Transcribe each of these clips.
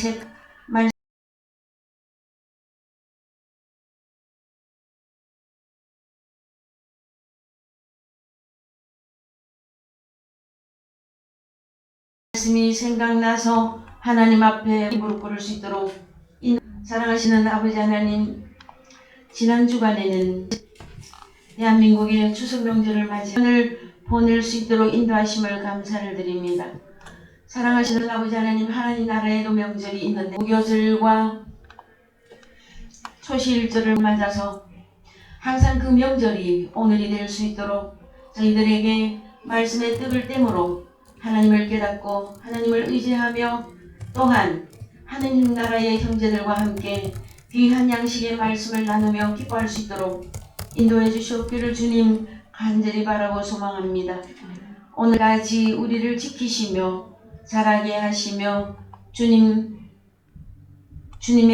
책 말씀이 생각나서 하나님 앞에 무릎 꿇을 수 있도록 사랑하시는 아버지 하나님, 지난 주간에는 대한민국의 추석 명절을 맞이 오늘 보낼 수 있도록 인도하심을 감사를 드립니다. 사랑하시는 아버지 하나님, 하나님 나라에도 명절이 있는데 무교절과 초시일절을 맞아서 항상 그 명절이 오늘이 될 수 있도록 저희들에게 말씀의 뜻을 땜으로 하나님을 깨닫고 하나님을 의지하며 또한 하느님 나라의 형제들과 함께 귀한 양식의 말씀을 나누며 기뻐할 수 있도록 인도해 주시옵기를 주님 간절히 바라고 소망합니다. 오늘까지 우리를 지키시며 자라게 하시며 주님의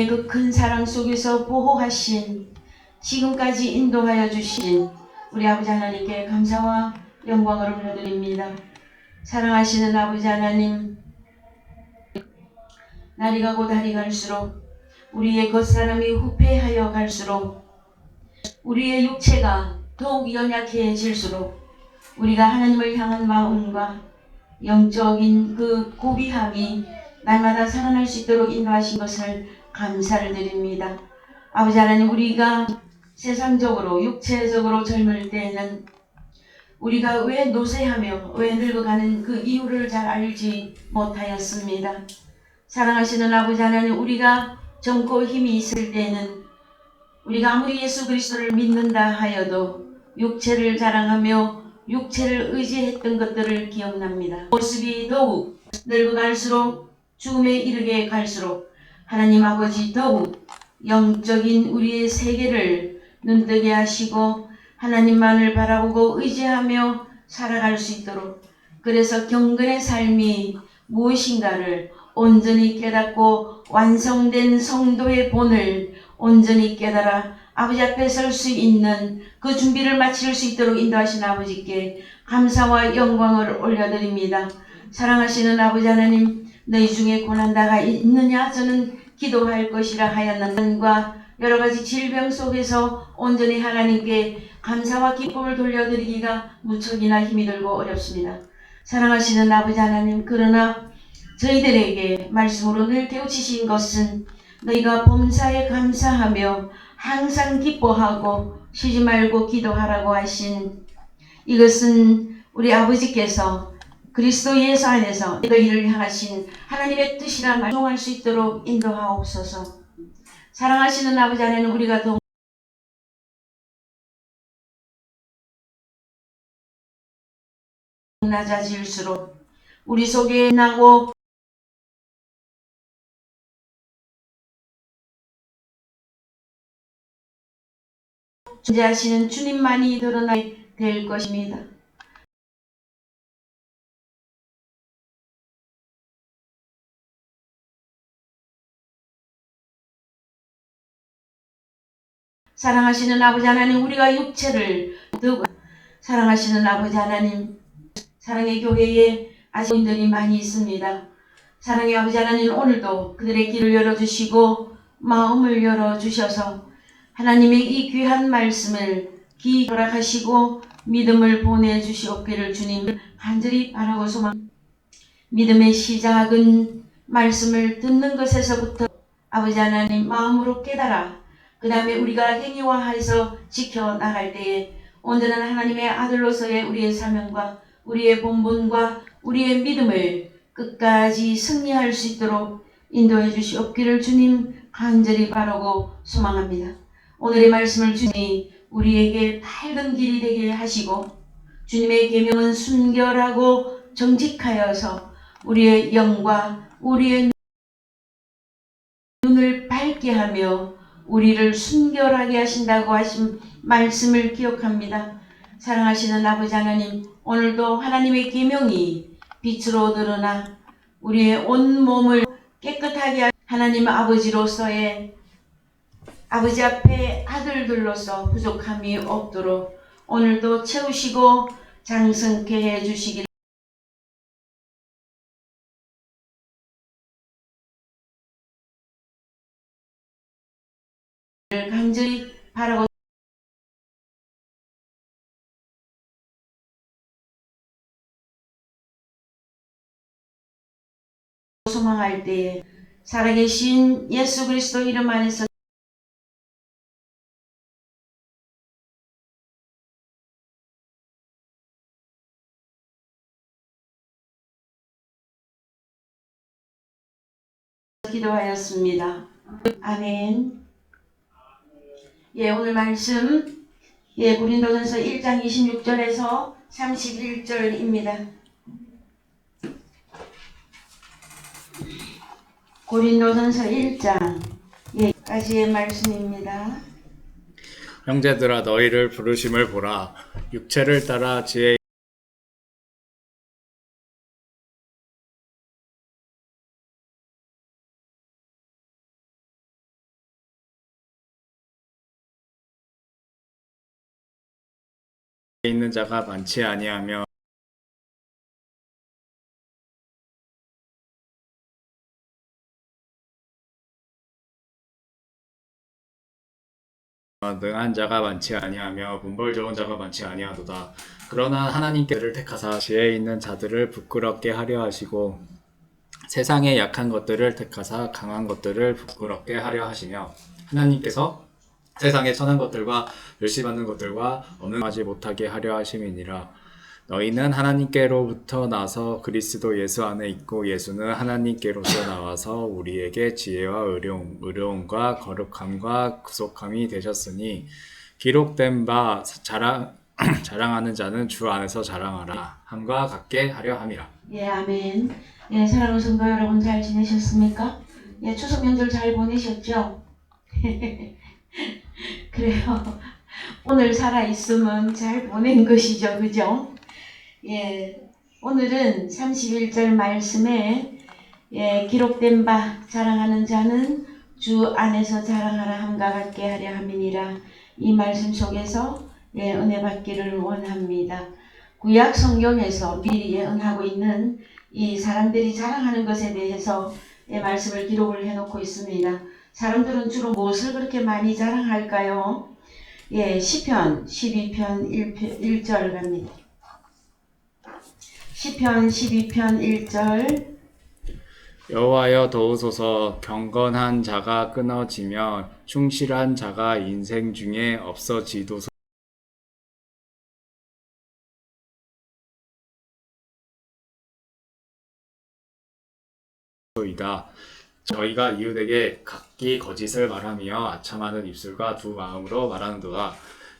그 큰 사랑 속에서 보호하신 지금까지 인도하여 주신 우리 아버지 하나님께 감사와 영광을 올려드립니다. 사랑하시는 아버지 하나님, 날이 가고 달이 갈수록 우리의 겉사람이 후패하여 갈수록 우리의 육체가 더욱 연약해질수록 우리가 하나님을 향한 마음과 영적인 그 고귀함이 날마다 살아날 수 있도록 인도하신 것을 감사를 드립니다. 아버지 하나님, 우리가 세상적으로 육체적으로 젊을 때에는 우리가 왜 노쇠하며 왜 늙어가는 그 이유를 잘 알지 못하였습니다. 사랑하시는 아버지 하나님, 우리가 젊고 힘이 있을 때에는 우리가 아무리 예수 그리스도를 믿는다 하여도 육체를 자랑하며 육체를 의지했던 것들을 기억납니다. 모습이 더욱 늙어갈수록 죽음에 이르게 갈수록 하나님 아버지 더욱 영적인 우리의 세계를 눈뜨게 하시고 하나님만을 바라보고 의지하며 살아갈 수 있도록, 그래서 경건의 삶이 무엇인가를 온전히 깨닫고 완성된 성도의 본을 온전히 깨달아 아버지 앞에 설 수 있는 그 준비를 마칠 수 있도록 인도하신 아버지께 감사와 영광을 올려드립니다. 사랑하시는 아버지 하나님, 너희 중에 고난자가 있느냐? 저는 기도할 것이라 하였는가? 여러가지 질병 속에서 온전히 하나님께 감사와 기쁨을 돌려드리기가 무척이나 힘이 들고 어렵습니다. 사랑하시는 아버지 하나님, 그러나 저희들에게 말씀으로 늘 깨우치신 것은 너희가 범사에 감사하며 항상 기뻐하고 쉬지 말고 기도하라고 하신, 이것은 우리 아버지께서 그리스도 예수 안에서 너희를 향하신 하나님의 뜻이라 말씀할 수 있도록 인도하옵소서. 사랑하시는 아버지 하나님, 우리가 더 낮아질수록 우리 속에 나고 존재하시는 주님만이 드러나게 될 것입니다. 사랑하시는 아버지 하나님, 우리가 육체를 두고 사랑하시는 아버지 하나님, 사랑의 교회에 아직인들이 많이 있습니다. 사랑의 아버지 하나님, 오늘도 그들의 길을 열어주시고 마음을 열어주셔서 하나님의 이 귀한 말씀을 귀히 허락하시고 믿음을 보내주시옵기를 주님 간절히 바라고 소망합니다. 믿음의 시작은 말씀을 듣는 것에서부터 아버지 하나님 마음으로 깨달아 그 다음에 우리가 행위화해서 지켜나갈 때에 온전한 하나님의 아들로서의 우리의 사명과 우리의 본분과 우리의 믿음을 끝까지 승리할 수 있도록 인도해 주시옵기를 주님 간절히 바라고 소망합니다. 오늘의 말씀을 주님이 우리에게 밝은 길이 되게 하시고 주님의 계명은 순결하고 정직하여서 우리의 영과 우리의 눈을 밝게 하며 우리를 순결하게 하신다고 하신 말씀을 기억합니다. 사랑하시는 아버지 하나님, 오늘도 하나님의 계명이 빛으로 드러나 우리의 온 몸을 깨끗하게 하나님 아버지로서의 아버지 앞에 아들들로서 부족함이 없도록 오늘도 채우시고 장성케 해주시길 간절히 바라고 소망할 때에 살아계신 예수 그리스도 이름 안에서 기도하였습니다. 아멘. 예, 오늘 말씀 고린도전서 1장 26절에서 31절입니다. 고린도전서 1장 까지의 말씀입니다. 형제들아 너희를 부르심을 보라. 육체를 따라 지혜 있는 자가 많지 아니하며 능한 자가 많지 아니하며 문벌 좋은 자가 많지 아니하도다. 그러나 하나님께를 택하사 지혜 있는 자들을 부끄럽게 하려 하시고 세상의 약한 것들을 택하사 강한 것들을 부끄럽게 하려 하시며 하나님께서 세상의 천한 것들과 멸시받는 것들과 언음하지 못하게 하려 하심이니라. 너희는 하나님께로부터 나서 그리스도 예수 안에 있고 예수는 하나님께로서 나와서 우리에게 지혜와 의로움과 거룩함과 구속함이 되셨으니 기록된 바 자랑하는 자는 주 안에서 자랑하라 함과 같게 하려 함이라. 예, 아멘. 예, 사랑하는 성도 여러분 잘 지내셨습니까? 예, 추석 명절 잘 보내셨죠? 그래요. 오늘 살아있으면 잘 보낸 것이죠. 그죠? 예, 오늘은 31절 말씀에 기록된 바 자랑하는 자는 주 안에서 자랑하라 함과 같게 하려 함이니라. 이 말씀 속에서 은혜 받기를 원합니다. 구약 성경에서 미리 예언하고 있는 이 사람들이 자랑하는 것에 대해서 말씀을 기록을 해놓고 있습니다. 사람들은 주로 무엇을 그렇게 많이 자랑할까요? 시편 12편 1절 갑니다. 시편 12편 1절 여호와여 도우소서. 경건한 자가 끊어지며 충실한 자가 인생 중에 없어지도소이다. 저희가 이웃에게 각기 거짓을 말하며 아첨하는 입술과 두 마음으로 말하는도다.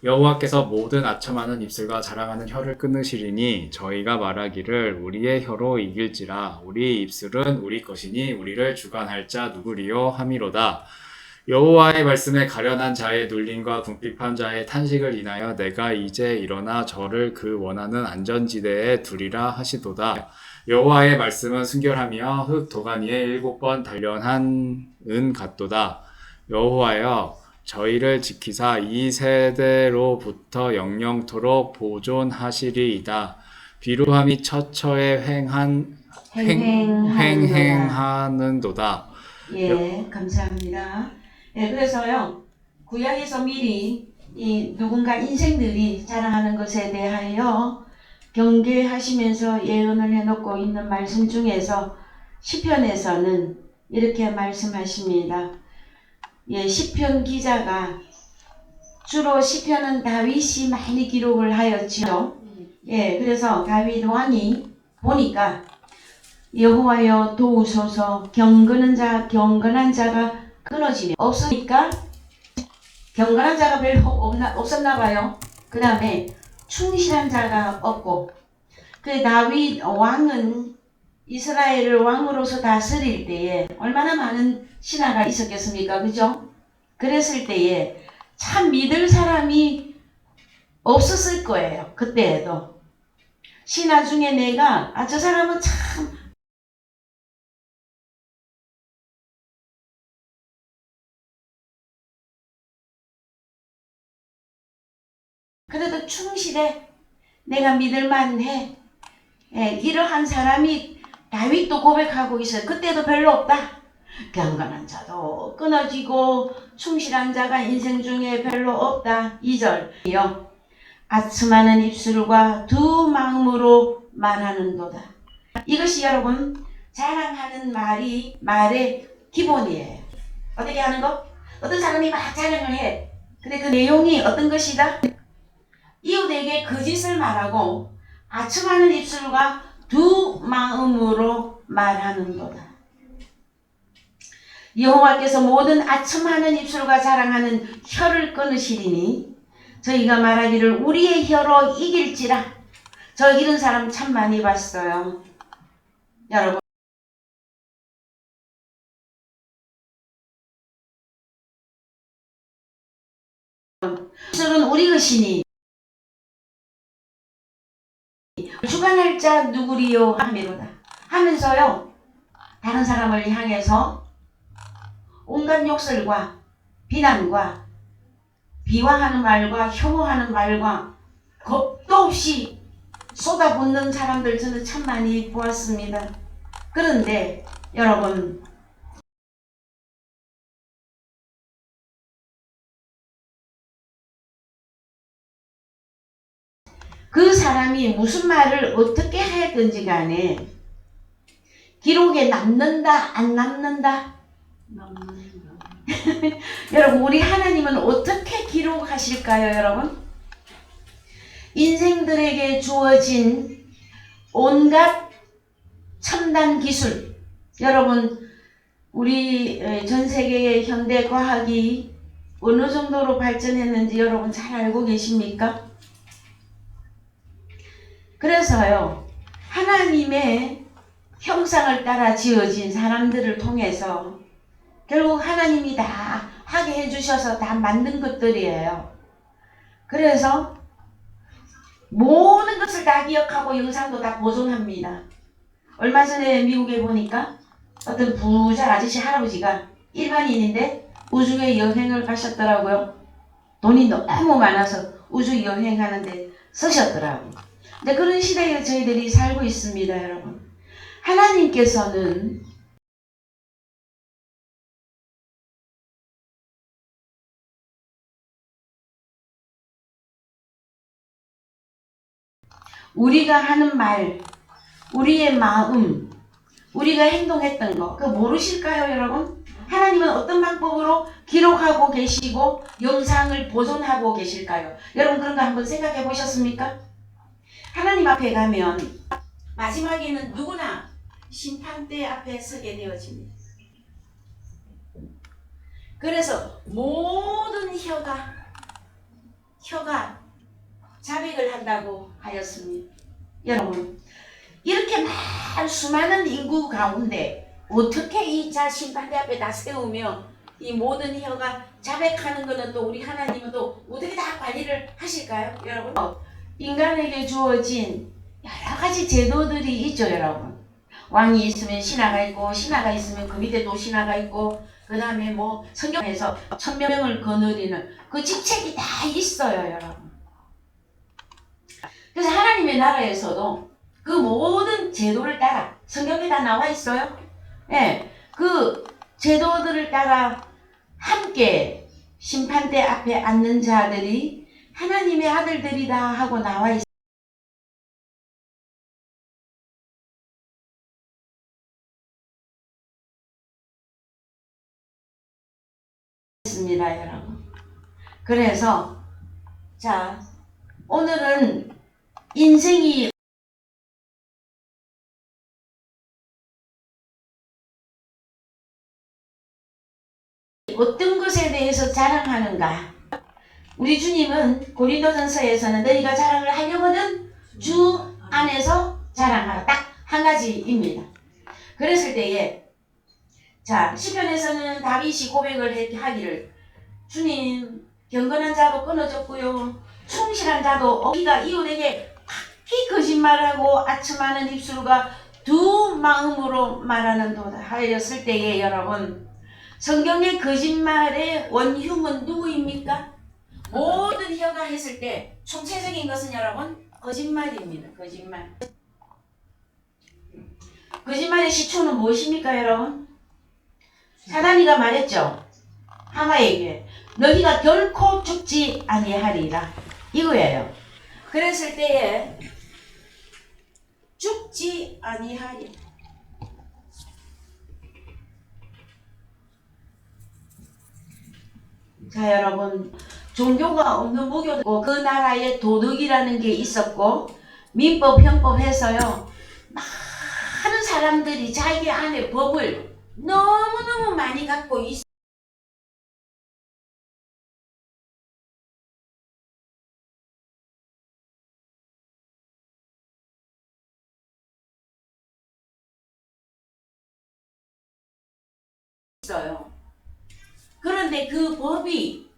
여호와께서 모든 아첨하는 입술과 자랑하는 혀를 끊으시리니 저희가 말하기를 우리의 혀로 이길지라. 우리 입술은 우리 것이니 우리를 주관할 자 누구리요 함이로다. 여호와의 말씀에 가련한 자의 눌림과 궁핍한 자의 탄식을 인하여 내가 이제 일어나 저를 그 원하는 안전지대에 두리라 하시도다. 여호와의 말씀은 순결하며 흙 도가니에 7번 단련한 은 같도다. 여호와여 저희를 지키사 이 세대로부터 영영토록 보존하시리이다. 비루함이 처처에 횡행하는도다. 예, 감사합니다. 그래서요, 구약에서 미리 이 누군가 인생들이 자랑하는 것에 대하여 경계하시면서 예언을 해놓고 있는 말씀 중에서 시편에서는 이렇게 말씀하십니다. 시편 기자가 주로 시편은 다윗이 많이 기록을 하였죠. 그래서 다윗 왕이 보니까 여호와여 도우소서. 경건한 자가 끊어지며 없으니까 경건한 자가 별로 없었나 봐요. 그 다음에 충실한 자가 없고, 그 다윗 왕은 이스라엘을 왕으로서 다스릴 때에 얼마나 많은 신하가 있었겠습니까? 그죠? 그랬을 때에 참 믿을 사람이 없었을 거예요. 그때에도. 신하 중에 내가 저 사람은 참 그래도 충실해. 내가 믿을만해. 이러한 사람이 다윗도 고백하고 있어요. 그때도 별로 없다. 경건한 자도 끊어지고 충실한 자가 인생 중에 별로 없다. 2절이요. 아첨하는 입술과 두 마음으로 말하는도다. 이것이 여러분 자랑하는 말의 기본이에요. 어떻게 하는 거? 어떤 사람이 막 자랑을 해. 근데 그 내용이 어떤 것이다? 이웃에게 거짓을 말하고 아첨하는 입술과 두 마음으로 말하는도다. 여호와께서 모든 아첨하는 입술과 자랑하는 혀를 끊으시리니 저희가 말하기를 우리의 혀로 이길지라. 저 이런 사람 참 많이 봤어요. 여러분 입술은 우리 것이니 주관할 자 누구리요 하미로다 하면서요 다른 사람을 향해서 온갖 욕설과 비난과 비화하는 말과 혐오하는 말과 겁도 없이 쏟아붓는 사람들 저는 참 많이 보았습니다. 그런데 여러분 그 사람이 무슨 말을 어떻게 하였든지 간에 기록에 남는다 안 남는다? 여러분 우리 하나님은 어떻게 기록하실까요 여러분? 인생들에게 주어진 온갖 첨단 기술 여러분 우리 전 세계의 현대 과학이 어느 정도로 발전했는지 여러분 잘 알고 계십니까? 그래서요 하나님의 형상을 따라 지어진 사람들을 통해서 결국 하나님이 다 하게 해주셔서 다 만든 것들이에요. 그래서 모든 것을 다 기억하고 영상도 다 보존합니다. 얼마 전에 미국에 보니까 어떤 부자 아저씨 할아버지가 일반인인데 우주에 여행을 가셨더라고요. 돈이 너무 많아서 우주 여행하는데 쓰셨더라고요. 근데 그런 시대에 저희들이 살고 있습니다 여러분. 하나님께서는 우리가 하는 말, 우리의 마음, 우리가 행동했던 거 그거 모르실까요 여러분? 하나님은 어떤 방법으로 기록하고 계시고 영상을 보존하고 계실까요? 여러분 그런 거 한번 생각해 보셨습니까? 하나님 앞에 가면 마지막에는 누구나 심판대 앞에 서게 되어집니다. 그래서 모든 혀가 자백을 한다고 하였습니다. 여러분 이렇게 수많은 인구 가운데 어떻게 이 심판대 앞에 다 세우며 이 모든 혀가 자백하는 것은 또 우리 하나님은 또 어떻게 다 관리를 하실까요? 여러분 인간에게 주어진 여러 가지 제도들이 있죠 여러분. 왕이 있으면 신하가 있고 신하가 있으면 그 밑에 또 신하가 있고 그 다음에 뭐 성경에서 1000명을 거느리는 그 직책이 다 있어요 여러분. 그래서 하나님의 나라에서도 그 모든 제도를 따라 성경에 다 나와 있어요. 예, 그 제도들을 따라 함께 심판대 앞에 앉는 자들이 하나님의 아들들이다 하고 나와 있습니다 여러분. 그래서 자 오늘은 인생이 어떤 것에 대해서 자랑하는가? 우리 주님은 고린도전서에서는 너희가 자랑을 하려거든 주 안에서 자랑하라. 딱 한 가지입니다. 그랬을 때에 자 시편에서는 다윗이 고백을 하기를 주님 경건한 자도 끊어졌고요 충실한 자도 어기가 이웃에게 각기 거짓말하고 아첨하는 입술과 두 마음으로 말하는도다 하였을 때에 여러분 성경의 거짓말의 원흉은 누구입니까? 모든 혀가 했을 때 총체적인 것은 여러분 거짓말입니다. 거짓말의 시초는 무엇입니까 여러분? 사단이가 말했죠. 하마에게 너희가 결코 죽지 아니하리라 이거예요. 그랬을 때에 죽지 아니하리. 자 여러분, 종교가 없는 무교고 그 나라에 도덕이라는 게 있었고 민법 형법 해서요 많은 사람들이 자기 안에 법을 너무너무 많이 갖고 있어요. 그런데 그 법이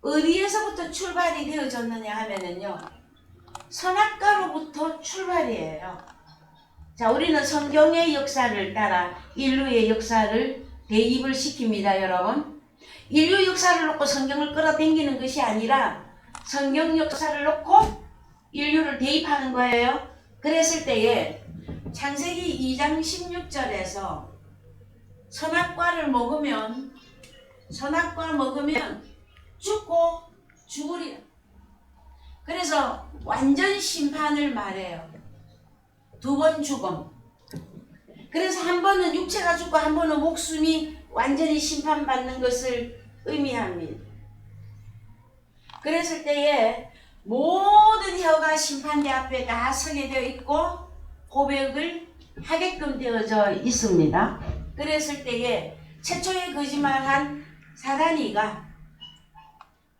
어디에서부터 출발이 되어졌느냐 하면은요 선악과로부터 출발이에요. 자, 우리는 성경의 역사를 따라 인류의 역사를 대입을 시킵니다, 여러분. 인류 역사를 놓고 성경을 끌어당기는 것이 아니라 성경 역사를 놓고 인류를 대입하는 거예요. 그랬을 때에 창세기 2장 16절에서 선악과를 먹으면 죽고 죽으리라. 그래서 완전 심판을 말해요. 두 번 죽음. 그래서 한 번은 육체가 죽고 한 번은 목숨이 완전히 심판받는 것을 의미합니다. 그랬을 때에 모든 혀가 심판대 앞에 다 서게 되어 있고 고백을 하게끔 되어져 있습니다. 그랬을 때에 최초의 거짓말한 사단이가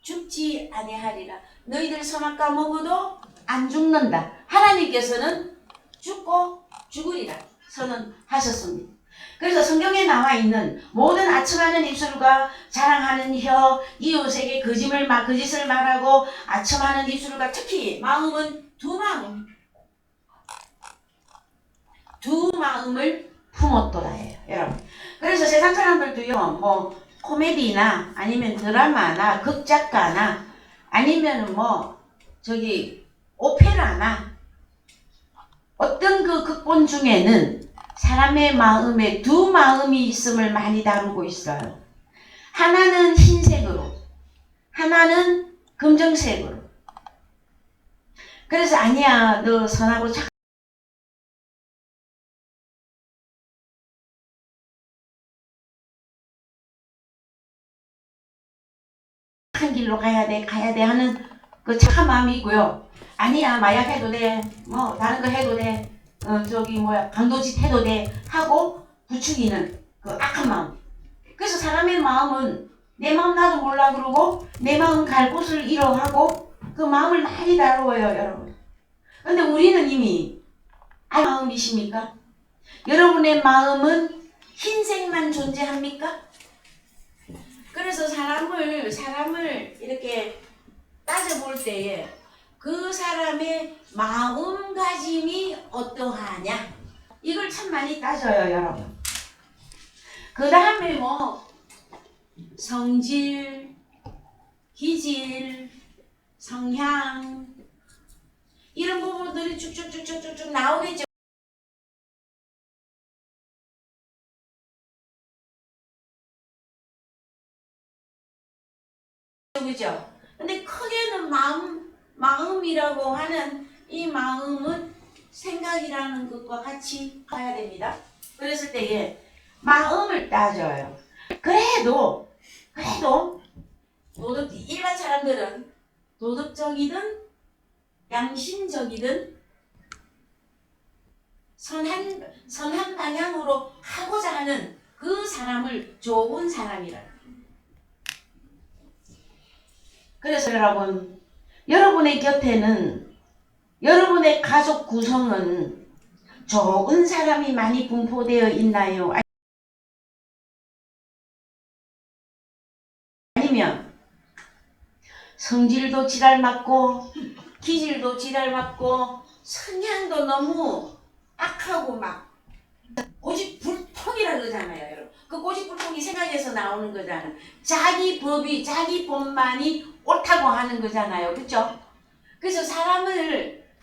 죽지 아니하리라. 너희들 선악과 먹어도 안 죽는다. 하나님께서는 죽고 죽으리라 선언하셨습니다. 그래서 성경에 나와 있는 모든 아첨하는 입술과 자랑하는 혀, 이웃에게 거짓을 말하고 아첨하는 입술과 특히 마음은 두 마음을 품었도라예요, 여러분. 그래서 세상 사람들도요, 뭐 코미디나 아니면 드라마나 극작가나 아니면 오페라나 어떤 그 극본 중에는 사람의 마음에 두 마음이 있음을 많이 다루고 있어요. 하나는 흰색으로, 하나는 검정색으로. 그래서 아니야, 너 선하고 착한 길로 가야 돼 하는 그 착한 마음이 있고요. 아니야, 마약해도 돼, 다른 거 해도 돼, 강도짓 해도 돼 하고 부추기는 그 악한 마음. 그래서 사람의 마음은 내 마음 나도 몰라 그러고 내 마음 갈 곳을 잃어하고 그 마음을 많이 다루어요, 여러분. 근데 우리는 이미 마음이십니까? 여러분의 마음은 흰색만 존재합니까? 그래서 사람을 이렇게 따져볼 때에 그 사람의 마음가짐이 어떠하냐 이걸 참 많이 따져요, 여러분. 그 다음에 성질, 기질, 성향 이런 부분들이 쭉쭉쭉쭉쭉 나오겠죠. 그죠? 근데 크게는 마음이라고 하는 이 마음은 생각이라는 것과 같이 가야 됩니다. 그랬을 때에 마음을 따져요. 그래도 일반 사람들은 도덕적이든 양심적이든 선한 방향으로 하고자 하는 그 사람을 좋은 사람이라. 그래서 여러분, 여러분의 곁에는 여러분의 가족 구성은 좋은 사람이 많이 분포되어 있나요? 아니면 성질도 지랄 맞고 기질도 지랄 맞고 성향도 너무 악하고 고집불통이라 그러잖아요, 여러분. 그 고집불통이 생각에서 나오는 거잖아요. 자기 법이 자기 법만이 옳다고 하는 거잖아요, 그렇죠? 그래서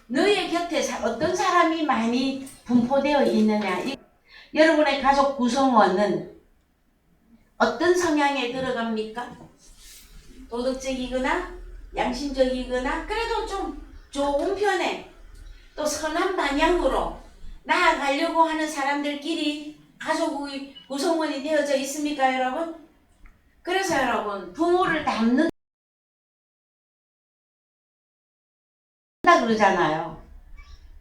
너의 곁에 어떤 사람이 많이 분포되어 있느냐. 여러분의 가족 구성원은 어떤 성향에 들어갑니까? 도덕적이거나 양심적이거나 그래도 좀 좋은 편에 또 선한 방향으로 나아가려고 하는 사람들끼리 가족의 구성원이 되어져 있습니까, 여러분? 그래서 여러분, 부모를 닮는다 그러잖아요.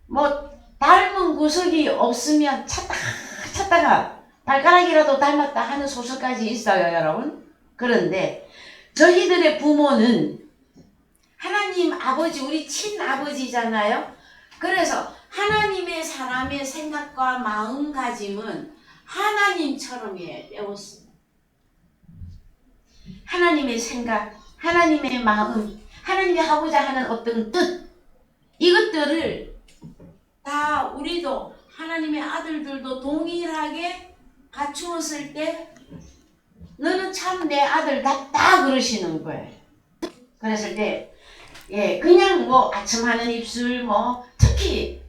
뭐 닮은 구석이 없으면 찾다가 발가락이라도 닮았다 하는 소설까지 있어요, 여러분. 그런데 저희들의 부모는 하나님 아버지, 우리 친아버지잖아요. 그래서 하나님의 사람의 생각과 마음가짐은 하나님처럼 배웠습니다. 하나님의 생각, 하나님의 마음, 하나님이 하고자 하는 어떤 뜻, 이것들을 다 우리도 하나님의 아들들도 동일하게 갖추었을 때 너는 참 내 아들답다 그러시는 거예요. 그랬을 때 그냥 뭐 아첨하는 입술, 뭐 특히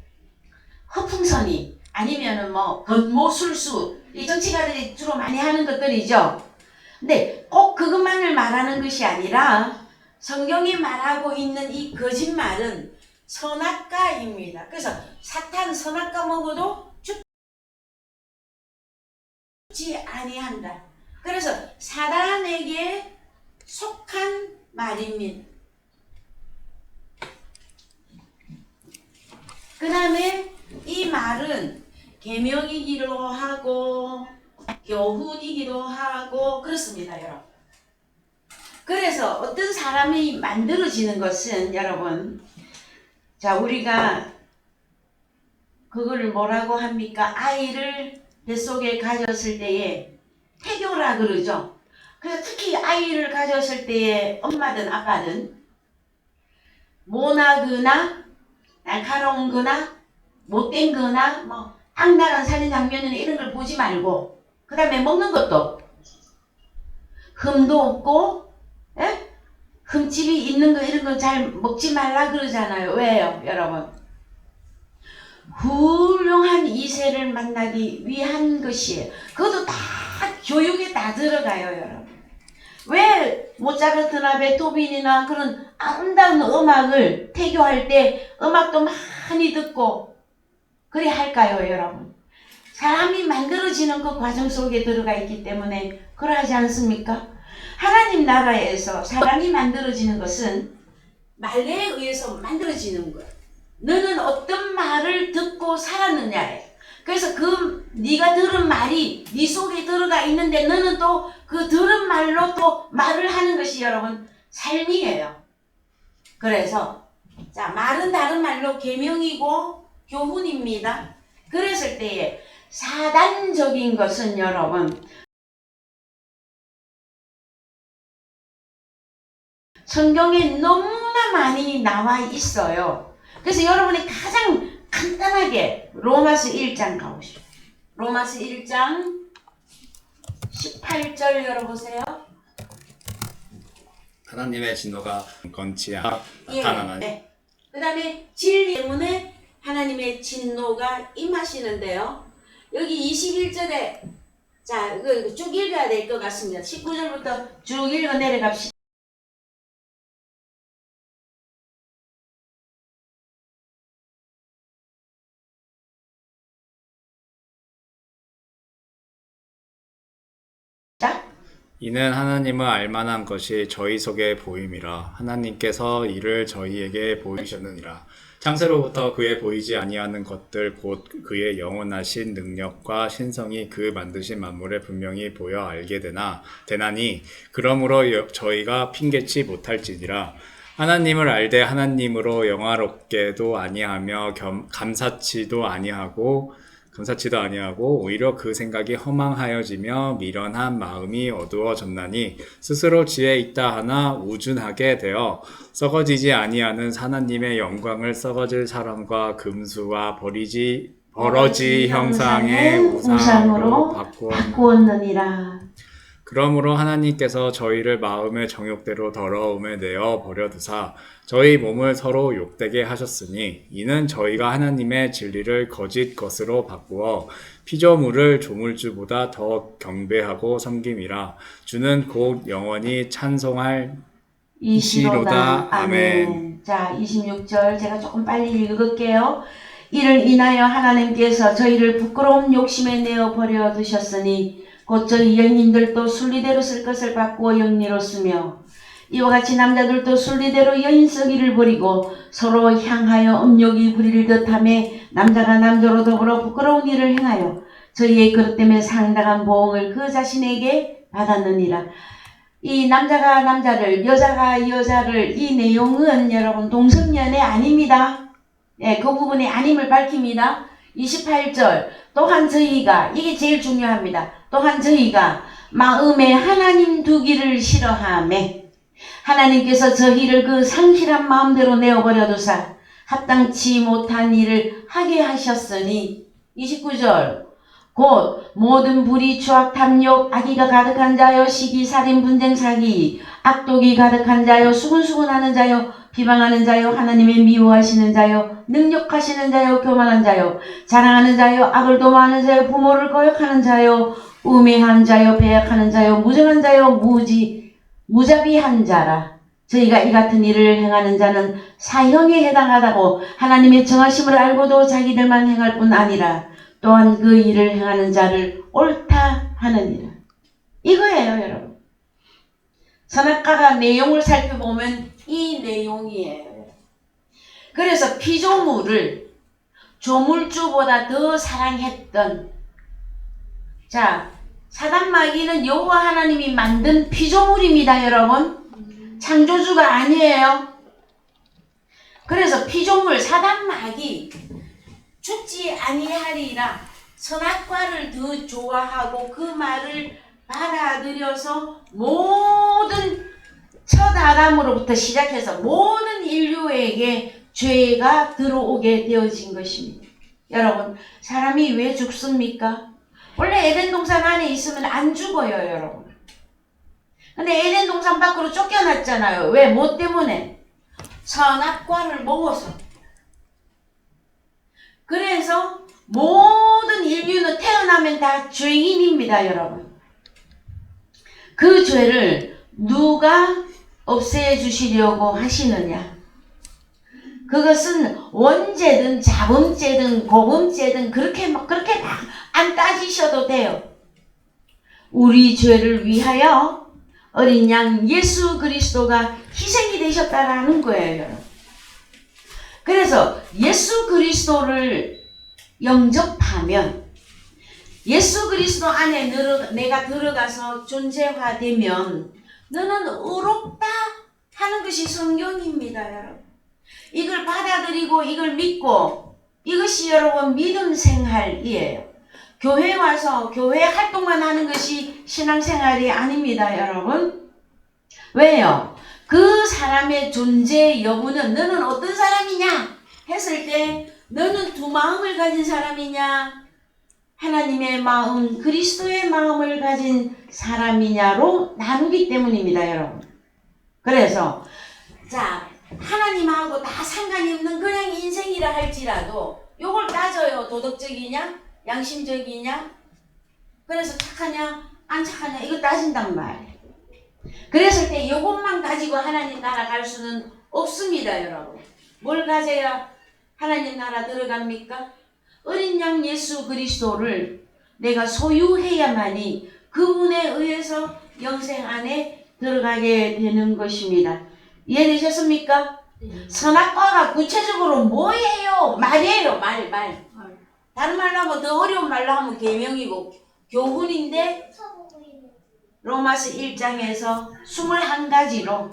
허풍선이 아니면은 뭐 겉모술수, 이 정치가들이 주로 많이 하는 것들이죠. 근데 꼭 그것만을 말하는 것이 아니라 성경이 말하고 있는 이 거짓말은 선악과입니다. 그래서 사탄 선악과 먹어도 죽지 아니한다. 그래서 사단에게 속한 말입니다. 그 다음에 이 말은 계명이기도 하고 교훈이기도 하고 그렇습니다, 여러분. 그래서 어떤 사람이 만들어지는 것은 여러분, 자, 우리가 그거를 뭐라고 합니까? 아이를 뱃속에 가졌을 때에 태교라 그러죠. 그래서 특히 아이를 가졌을 때에 엄마든 아빠든 모나거나 날카로운 거나 못된 거나 뭐 악랄한 살인 장면이나 이런 걸 보지 말고, 그 다음에 먹는 것도 흠도 없고 흠집이 있는 거 이런 거 잘 먹지 말라 그러잖아요. 왜요, 여러분? 훌륭한 이세를 만나기 위한 것이에요. 그것도 다 교육에 다 들어가요, 여러분. 왜 모차르트나 베토벤이나 그런 아름다운 음악을 태교할 때 음악도 많이 듣고 그래 할까요, 여러분? 사람이 만들어지는 그 과정 속에 들어가 있기 때문에 그러하지 않습니까? 하나님 나라에서 사람이 만들어지는 것은 말에 의해서 만들어지는 거예요. 너는 어떤 말을 듣고 살았느냐에. 그래서 그 네가 들은 말이 네 속에 들어가 있는데 너는 또 그 들은 말로 또 말을 하는 것이 여러분 삶이에요. 그래서 자, 말은 다른 말로 계명이고 교훈입니다. 그랬을 때에 사단적인 것은 여러분 성경에 너무나 많이 나와 있어요. 그래서 여러분이 가장 간단하게 로마서 1장 가보시죠. 로마서 1장 18절 열어보세요. 하나님의 진노가 건치 나타나는. 네. 그 다음에 진리 때문에 하나님의 진노가 임하시는데요. 여기 21절에 자, 쭉 읽어야 될 것 같습니다. 19절부터 쭉 읽어 내려갑시다. 이는 하나님을 알만한 것이 저희 속에 보임이라. 하나님께서 이를 저희에게 보이셨느니라. 창세로부터 그의 보이지 아니하는 것들 곧 그의 영원하신 능력과 신성이 그 만드신 만물에 분명히 보여 알게 되나니 그러므로 저희가 핑계치 못할지니라. 하나님을 알되 하나님으로 영화롭게도 아니하며 감사치도 아니하고 오히려 그 생각이 허망하여지며 미련한 마음이 어두워졌나니 스스로 지혜 있다 하나 우준하게 되어 썩어지지 아니하는 하나님의 영광을 썩어질 사람과 금수와 버러지 형상의 우상으로 바꾸었느니라. 그러므로 하나님께서 저희를 마음의 정욕대로 더러움에 내어 버려두사 저희 몸을 서로 욕되게 하셨으니 이는 저희가 하나님의 진리를 거짓 것으로 바꾸어 피조물을 조물주보다 더 경배하고 섬김이라. 주는 곧 영원히 찬송할 이시로다. 아멘. 자, 26절 제가 조금 빨리 읽을게요. 이를 인하여 하나님께서 저희를 부끄러운 욕심에 내어 버려 두셨으니 곧 저희 여인들도 순리대로 쓸 것을 바꾸어 영리로 쓰며 이와 같이 남자들도 순리대로 여인쓰기를 버리고 서로 향하여 음욕이 부릴 듯하며 남자가 남자로 더불어 부끄러운 일을 행하여 저희의 그릇 때문에 상당한 보응을 그 자신에게 받았느니라. 이 남자가 남자를, 여자가 여자를, 이 내용은 여러분 동성연애 아닙니다. 예, 그 부분의 아님을 밝힙니다. 28절 또한 저희가, 이게 제일 중요합니다. 또한 저희가 마음에 하나님 두기를 싫어하매 하나님께서 저희를 그 상실한 마음대로 내어버려 두사 합당치 못한 일을 하게 하셨으니 29절 곧 모든 불의, 추악, 탐욕, 악의가 가득한 자여, 시기, 살인, 분쟁, 사기, 악독이 가득한 자여, 수군수군하는 자여, 비방하는 자여, 하나님의 미워하시는 자여, 능력하시는 자여, 교만한 자여, 자랑하는 자여, 악을 도모하는 자여, 부모를 거역하는 자여, 우매한 자여, 배약하는 자여, 무정한 자여, 무자비한 자라. 저희가 이 같은 일을 행하는 자는 사형에 해당하다고 하나님의 정하심을 알고도 자기들만 행할 뿐 아니라 또한 그 일을 행하는 자를 옳다 하느니라. 이거예요, 여러분. 선악과가 내용을 살펴보면 이 내용이에요. 그래서 피조물을 조물주보다 더 사랑했던, 자, 사단 마귀는 여호와 하나님이 만든 피조물입니다, 여러분. 창조주가 아니에요. 그래서 피조물, 사단 마귀 죽지 아니하리라 선악과를 더 좋아하고 그 말을 받아들여서 모든 첫 아담으로부터 시작해서 모든 인류에게 죄가 들어오게 되어진 것입니다. 여러분, 사람이 왜 죽습니까? 원래 에덴 동산 안에 있으면 안 죽어요, 여러분. 근데 에덴 동산 밖으로 쫓겨났잖아요. 왜? 뭐 때문에? 선악과를 먹어서. 그래서 모든 인류는 태어나면 다 죄인입니다, 여러분. 그 죄를 누가 없애주시려고 하시느냐? 그것은 원죄든 자범죄든 고범죄든 그렇게 막 안 따지셔도 돼요. 우리 죄를 위하여 어린 양 예수 그리스도가 희생이 되셨다라는 거예요, 여러분. 그래서 예수 그리스도를 영접하면 예수 그리스도 안에 내가 들어가서 존재화되면 너는 의롭다 하는 것이 성경입니다, 여러분. 이걸 받아들이고 이걸 믿고 이것이 여러분 믿음 생활이에요. 교회 와서 교회 활동만 하는 것이 신앙생활이 아닙니다, 여러분. 왜요? 그 사람의 존재 여부는 너는 어떤 사람이냐 했을 때 너는 두 마음을 가진 사람이냐 하나님의 마음, 그리스도의 마음을 가진 사람이냐로 나누기 때문입니다, 여러분. 그래서 자, 하나님하고 다 상관이 없는 그냥 인생이라 할지라도 요걸 따져요. 도덕적이냐? 양심적이냐? 그래서 착하냐? 안 착하냐? 이거 따진단 말이에요. 그랬을 때 요것만 가지고 하나님 나라 갈 수는 없습니다, 여러분. 뭘 가져야 하나님 나라 들어갑니까? 어린 양 예수 그리스도를 내가 소유해야만이 그분에 의해서 영생 안에 들어가게 되는 것입니다. 이해되셨습니까? 선악과가 구체적으로 뭐예요? 말이에요, 말. 다른 말로 하면 더 어려운 말로 하면 계명이고 교훈인데 로마서 1장에서 21가지로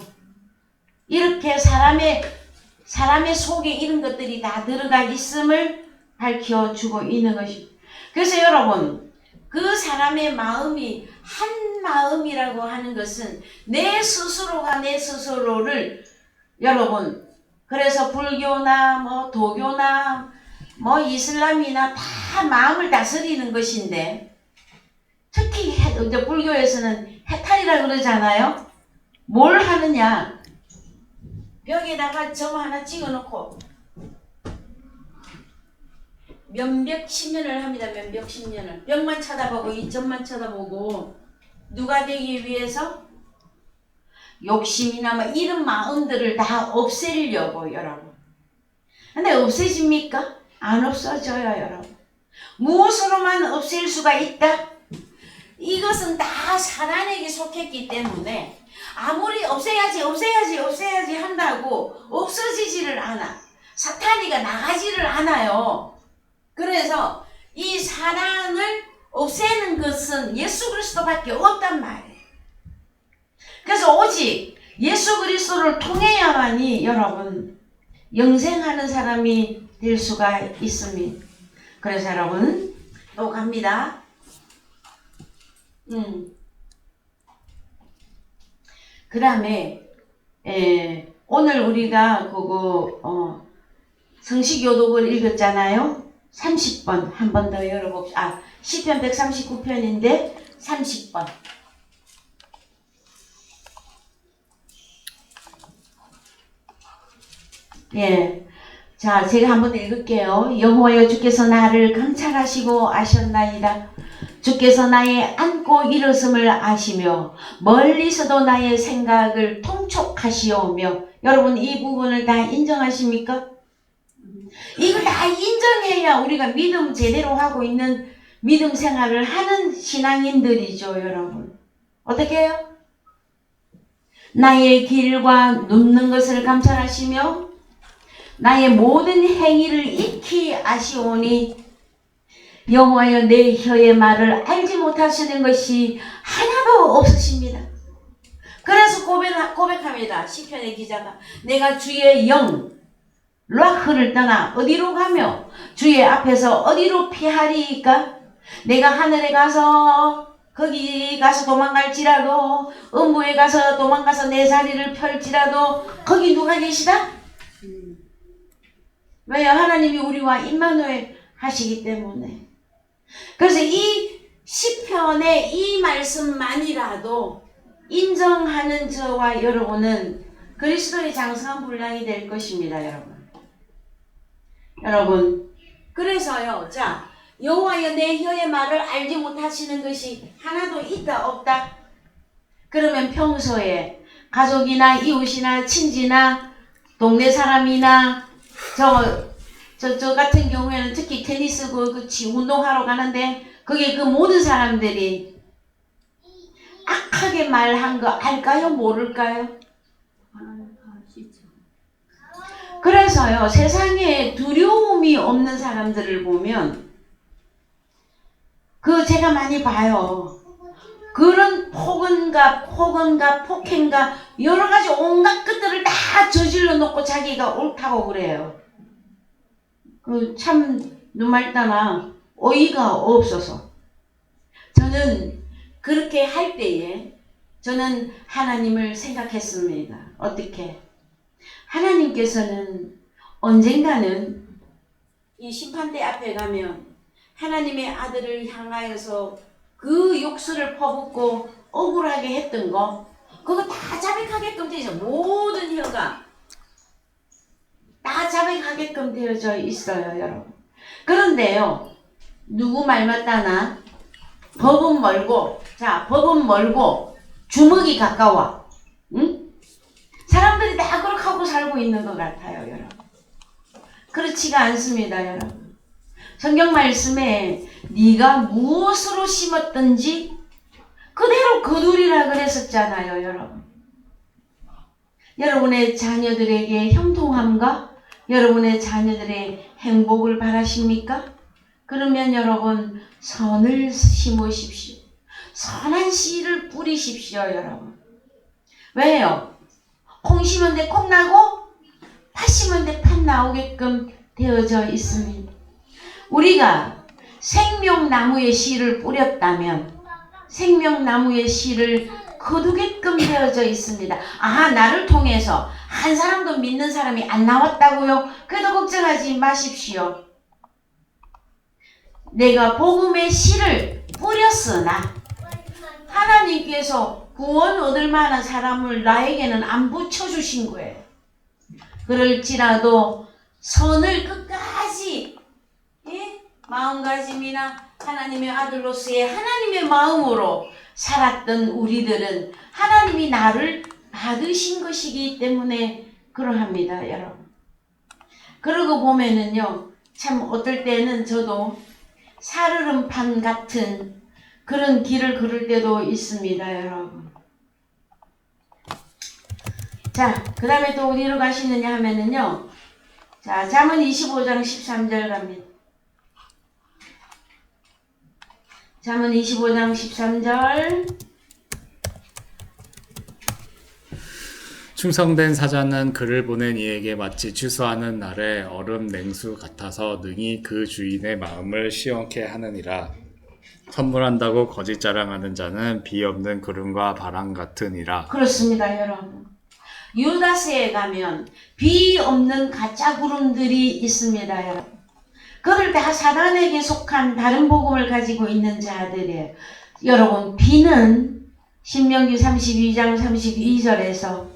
이렇게 사람의 속에 이런 것들이 다 들어가 있음을 밝혀주고 있는 것입니다. 그래서 여러분, 그 사람의 마음이 한 마음이라고 하는 것은 내 스스로가 내 스스로를 여러분, 그래서 불교나 뭐 도교나 뭐 이슬람이나 다 마음을 다스리는 것인데 특히 이제 불교에서는 해탈이라 그러잖아요. 뭘 하느냐? 벽에다가 점 하나 찍어놓고 면벽 10년을 합니다. 면벽 10년을. 벽만 쳐다보고 이 점만 쳐다보고 누가 되기 위해서? 욕심이나 뭐 이런 마음들을 다 없애려고 여러분. 근데 없애집니까? 안 없어져요 여러분. 무엇으로만 없앨 수가 있다? 이것은 다 사단에게 속했기 때문에 아무리 없애야지 한다고 없어지지를 않아. 사탄이가 나가지를 않아요. 그래서 이 사단을 없애는 것은 예수 그리스도밖에 없단 말이에요. 그래서 오직 예수 그리스도를 통해야만이 여러분 영생하는 사람이 될 수가 있습니다. 그래서 여러분 또 갑니다. 그 다음에 오늘 우리가 그거 성식요독을 읽었잖아요. 30번 한 번 더 열어봅시다. 시편 139편인데 30번. 예. 자, 제가 한번 읽을게요. 여호와여 주께서 나를 감찰하시고 아셨나이다. 주께서 나의 앉고 일어섬을 아시며 멀리서도 나의 생각을 통촉하시오며. 여러분 이 부분을 다 인정하십니까? 이걸 다 인정해야 우리가 믿음 제대로 하고 있는 믿음 생활을 하는 신앙인들이죠, 여러분. 어떻게 해요? 나의 길과 눕는 것을 감찰하시며 나의 모든 행위를 익히 아시오니 여호와여 내 혀의 말을 알지 못하시는 것이 하나도 없으십니다. 그래서 고백합니다. 시편의 기자가 내가 주의 영 락흐를 떠나 어디로 가며 주의 앞에서 어디로 피하리이까? 내가 하늘에 가서 거기 가서 도망갈지라도 음부에 가서 도망가서 내 자리를 펼지라도 거기 누가 계시다? 왜요? 하나님이 우리와 임마누엘 하시기 때문에. 그래서 이 시편의 이 말씀만이라도 인정하는 저와 여러분은 그리스도의 장성한 분량이 될 것입니다. 여러분 그래서요. 자, 여호와여 내 혀의 말을 알지 못하시는 것이 하나도 있다 없다? 그러면 평소에 가족이나 이웃이나 친지나 동네 사람이나 저 같은 경우에는 특히 테니스 운동하러 가는데 거기에 그 모든 사람들이 악하게 말한 거 알까요? 모를까요? 그래서요, 세상에 두려움이 없는 사람들을 보면 제가 많이 봐요. 그런 폭행가 여러 가지 온갖 것들을 다 저질러 놓고 자기가 옳다고 그래요. 참 눈말따나 어이가 없어서. 저는 그렇게 할 때에 저는 하나님을 생각했습니다. 어떻게? 하나님께서는 언젠가는 이 심판대 앞에 가면 하나님의 아들을 향하여서 그 욕설을 퍼붓고 억울하게 했던 거 그거 다 자백하게끔 되죠. 모든 혀가 다 자백하게끔 되어져 있어요, 여러분. 그런데요, 누구 말 맞다나 법은 멀고 주먹이 가까워. 응? 사람들이 다 그렇게 하고 살고 있는 것 같아요, 여러분. 그렇지가 않습니다, 여러분. 성경 말씀에 네가 무엇으로 심었든지 그대로 거두리라 그랬었잖아요, 여러분. 여러분의 자녀들에게 형통함과 여러분의 자녀들의 행복을 바라십니까? 그러면 여러분 선을 심으십시오. 선한 씨를 뿌리십시오, 여러분. 왜요? 콩 심은데 콩 나고 팥 심은데 팥 나오게끔 되어져 있습니다. 우리가 생명나무의 씨를 뿌렸다면 생명나무의 씨를 거두게끔 되어져 있습니다. 아, 나를 통해서 한 사람도 믿는 사람이 안 나왔다고요? 그래도 걱정하지 마십시오. 내가 복음의 씨를 뿌렸으나 하나님께서 구원 얻을 만한 사람을 나에게는 안 붙여주신 거예요. 그럴지라도 선을 끝까지 마음가짐이나 하나님의 아들로서의 하나님의 마음으로 살았던 우리들은 하나님이 나를 받으신 것이기 때문에 그러합니다, 여러분. 그러고 보면은요, 참 어떨 때는 저도 살얼음판 같은 그런 길을 걸을 때도 있습니다, 여러분. 자, 그 다음에 또 어디로 가시느냐 하면은요, 자, 잠언 25장 13절 갑니다. 잠언 25장 13절. 충성된 사자는 그를 보낸 이에게 마치 추수하는 날에 얼음 냉수 같아서 능히 그 주인의 마음을 시원케 하느니라. 선물한다고 거짓 자랑하는 자는 비 없는 구름과 바람 같으니라. 그렇습니다, 여러분. 유다스에 가면 비 없는 가짜 구름들이 있습니다, 여러분. 그들 다 사단에게 속한 다른 복음을 가지고 있는 자들이에요. 여러분, 비는 신명기 32장 32절에서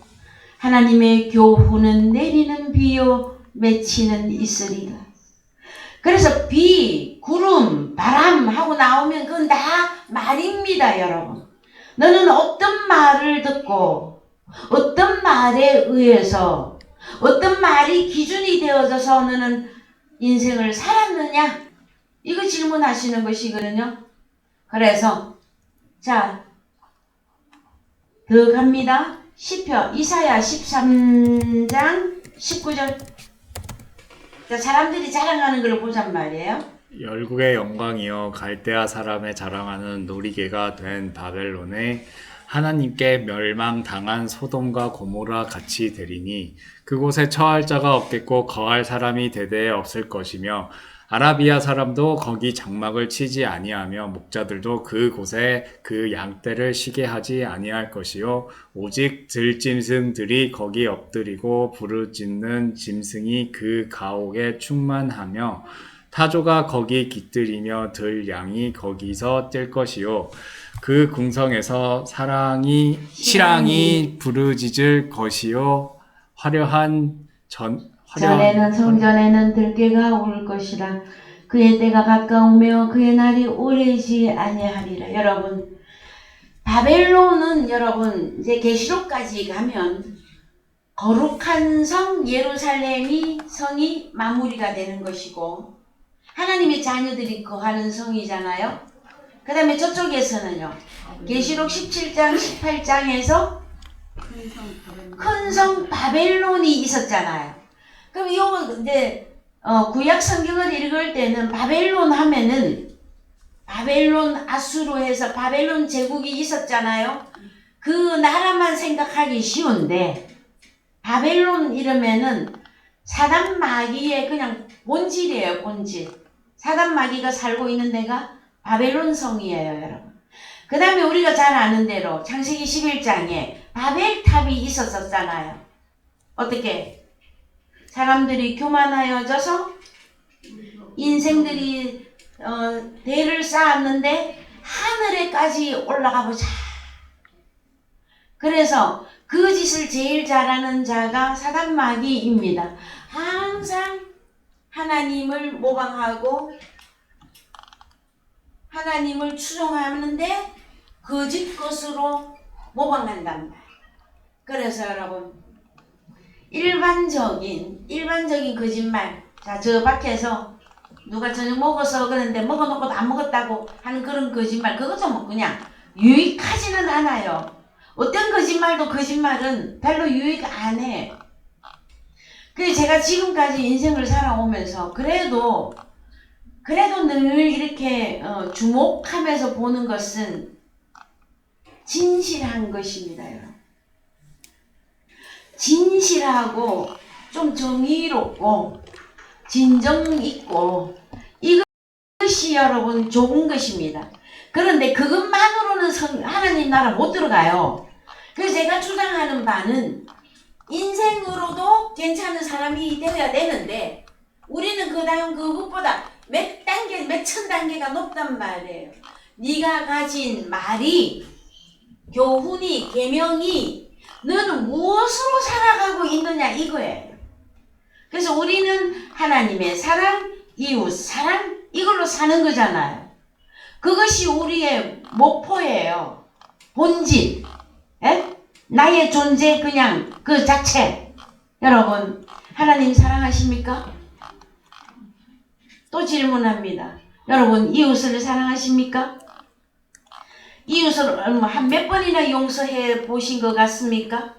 하나님의 교훈은 내리는 비요 맺히는 이슬이다. 그래서 비, 구름, 바람 하고 나오면 그건 다 말입니다, 여러분. 너는 어떤 말을 듣고 어떤 말에 의해서 어떤 말이 기준이 되어져서 너는 인생을 살았느냐? 이거 질문하시는 것이거든요. 그래서 자, 더 갑니다. 시편 이사야 13장 19절. 자, 사람들이 자랑하는 걸 보잔 말이에요. 열국의 영광이여 갈대아 사람의 자랑하는 놀이개가 된 바벨론에 하나님께 멸망당한 소돔과 고모라 같이 되리니 그곳에 처할 자가 없겠고 거할 사람이 대대에 없을 것이며 아라비아 사람도 거기 장막을 치지 아니하며 목자들도 그곳에 그 양떼를 쉬게 하지 아니할 것이요 오직 들짐승들이 거기 엎드리고 부르짖는 짐승이 그 가옥에 충만하며 타조가 거기 깃들이며 들양이 거기서 뛸 것이요 그 궁성에서 시랑이 부르짖을 것이요 전에는 성전에는 들깨가 올 것이라. 그의 때가 가까우며 그의 날이 오래지 아니하리라. 여러분, 바벨론은 여러분 이제 계시록까지 가면 거룩한 성 예루살렘이 성이 마무리가 되는 것이고 하나님의 자녀들이 거하는 성이잖아요. 그 다음에 저쪽에서는요, 계시록 17장 18장에서 큰 성 바벨론이 있었잖아요. 그럼 이거 이제 구약 성경을 읽을 때는 바벨론 하면은 바벨론 아수르 해서 바벨론 제국이 있었잖아요. 그 나라만 생각하기 쉬운데 바벨론 이러면은 사단 마귀의 그냥 본질이에요, 본질. 사단 마귀가 살고 있는 데가 바벨론 성이에요, 여러분. 그 다음에 우리가 잘 아는 대로 창세기 11장에 바벨탑이 있었었잖아요. 어떻게? 사람들이 교만하여져서 인생들이 대를 쌓았는데 하늘에까지 올라가 보자. 그래서 그 짓을 제일 잘하는 자가 사단마귀입니다. 항상 하나님을 모방하고 하나님을 추종하는데 거짓 것으로 모방한단 말이에요. 그래서 여러분, 일반적인 거짓말. 자, 저 밖에서 누가 저녁 먹어서 그러는데 먹어놓고도 안 먹었다고 하는 그런 거짓말, 그것도 뭐 그냥 유익하지는 않아요. 어떤 거짓말은 별로 유익 안 해. 그래서 제가 지금까지 인생을 살아오면서 그래도 늘 이렇게 주목하면서 보는 것은 진실한 것입니다, 여러분. 진실하고 좀 정의롭고 진정 있고 이것이 여러분 좋은 것입니다. 그런데 그것만으로는 하나님 나라 못 들어가요. 그래서 제가 주장하는 바는 인생으로도 괜찮은 사람이 되어야 되는데 우리는 그것보다 몇 천 단계가 높단 말이에요. 네가 가진 말이 교훈이 계명이 너는 무엇으로 살아가고 있느냐 이거예요. 그래서 우리는 하나님의 사랑, 이웃 사랑 이걸로 사는 거잖아요. 그것이 우리의 목표예요. 본질. 에? 나의 존재 그냥 그 자체. 여러분 하나님 사랑하십니까? 또 질문합니다. 여러분 이웃을 사랑하십니까? 이웃을 한 몇 번이나 용서해 보신 것 같습니까?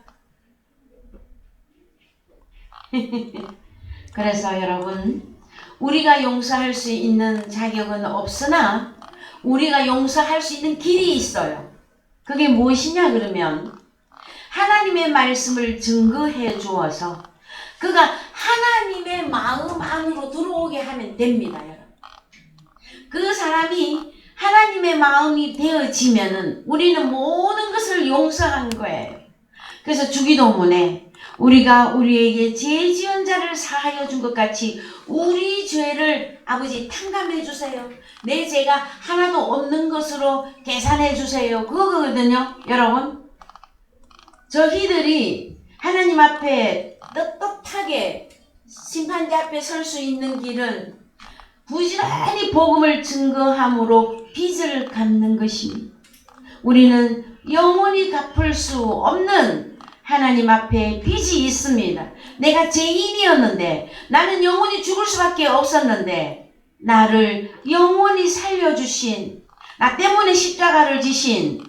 그래서 여러분 우리가 용서할 수 있는 자격은 없으나 우리가 용서할 수 있는 길이 있어요. 그게 무엇이냐 그러면 하나님의 말씀을 증거해 주어서 그가 하나님의 마음 안으로 들어오게 하면 됩니다. 여러분. 그 사람이 하나님의 마음이 되어지면은 우리는 모든 것을 용서한 거예요. 그래서 주기도문에 우리가 우리에게 죄 지은 자를 사하여 준 것 같이 우리 죄를 아버지 탕감해 주세요. 내 죄가 하나도 없는 것으로 계산해 주세요. 그거거든요. 여러분 저희들이 하나님 앞에 떳떳하게 심판대 앞에 설 수 있는 길은 부지런히 복음을 증거함으로 빚을 갚는 것입니다. 우리는 영원히 갚을 수 없는 하나님 앞에 빚이 있습니다. 내가 죄인이었는데 나는 영원히 죽을 수밖에 없었는데 나를 영원히 살려주신 나 때문에 십자가를 지신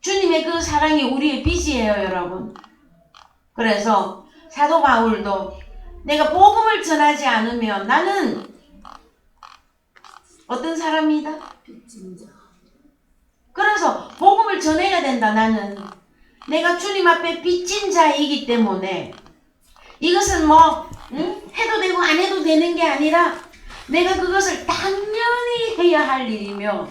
주님의 그 사랑이 우리의 빚이에요. 여러분. 그래서 사도 바울도 내가 복음을 전하지 않으면 나는 어떤 사람이다? 그래서 복음을 전해야 된다. 나는 내가 주님 앞에 빚진 자이기 때문에 이것은 해도 되고 안 해도 되는 게 아니라 내가 그것을 당연히 해야 할 일이며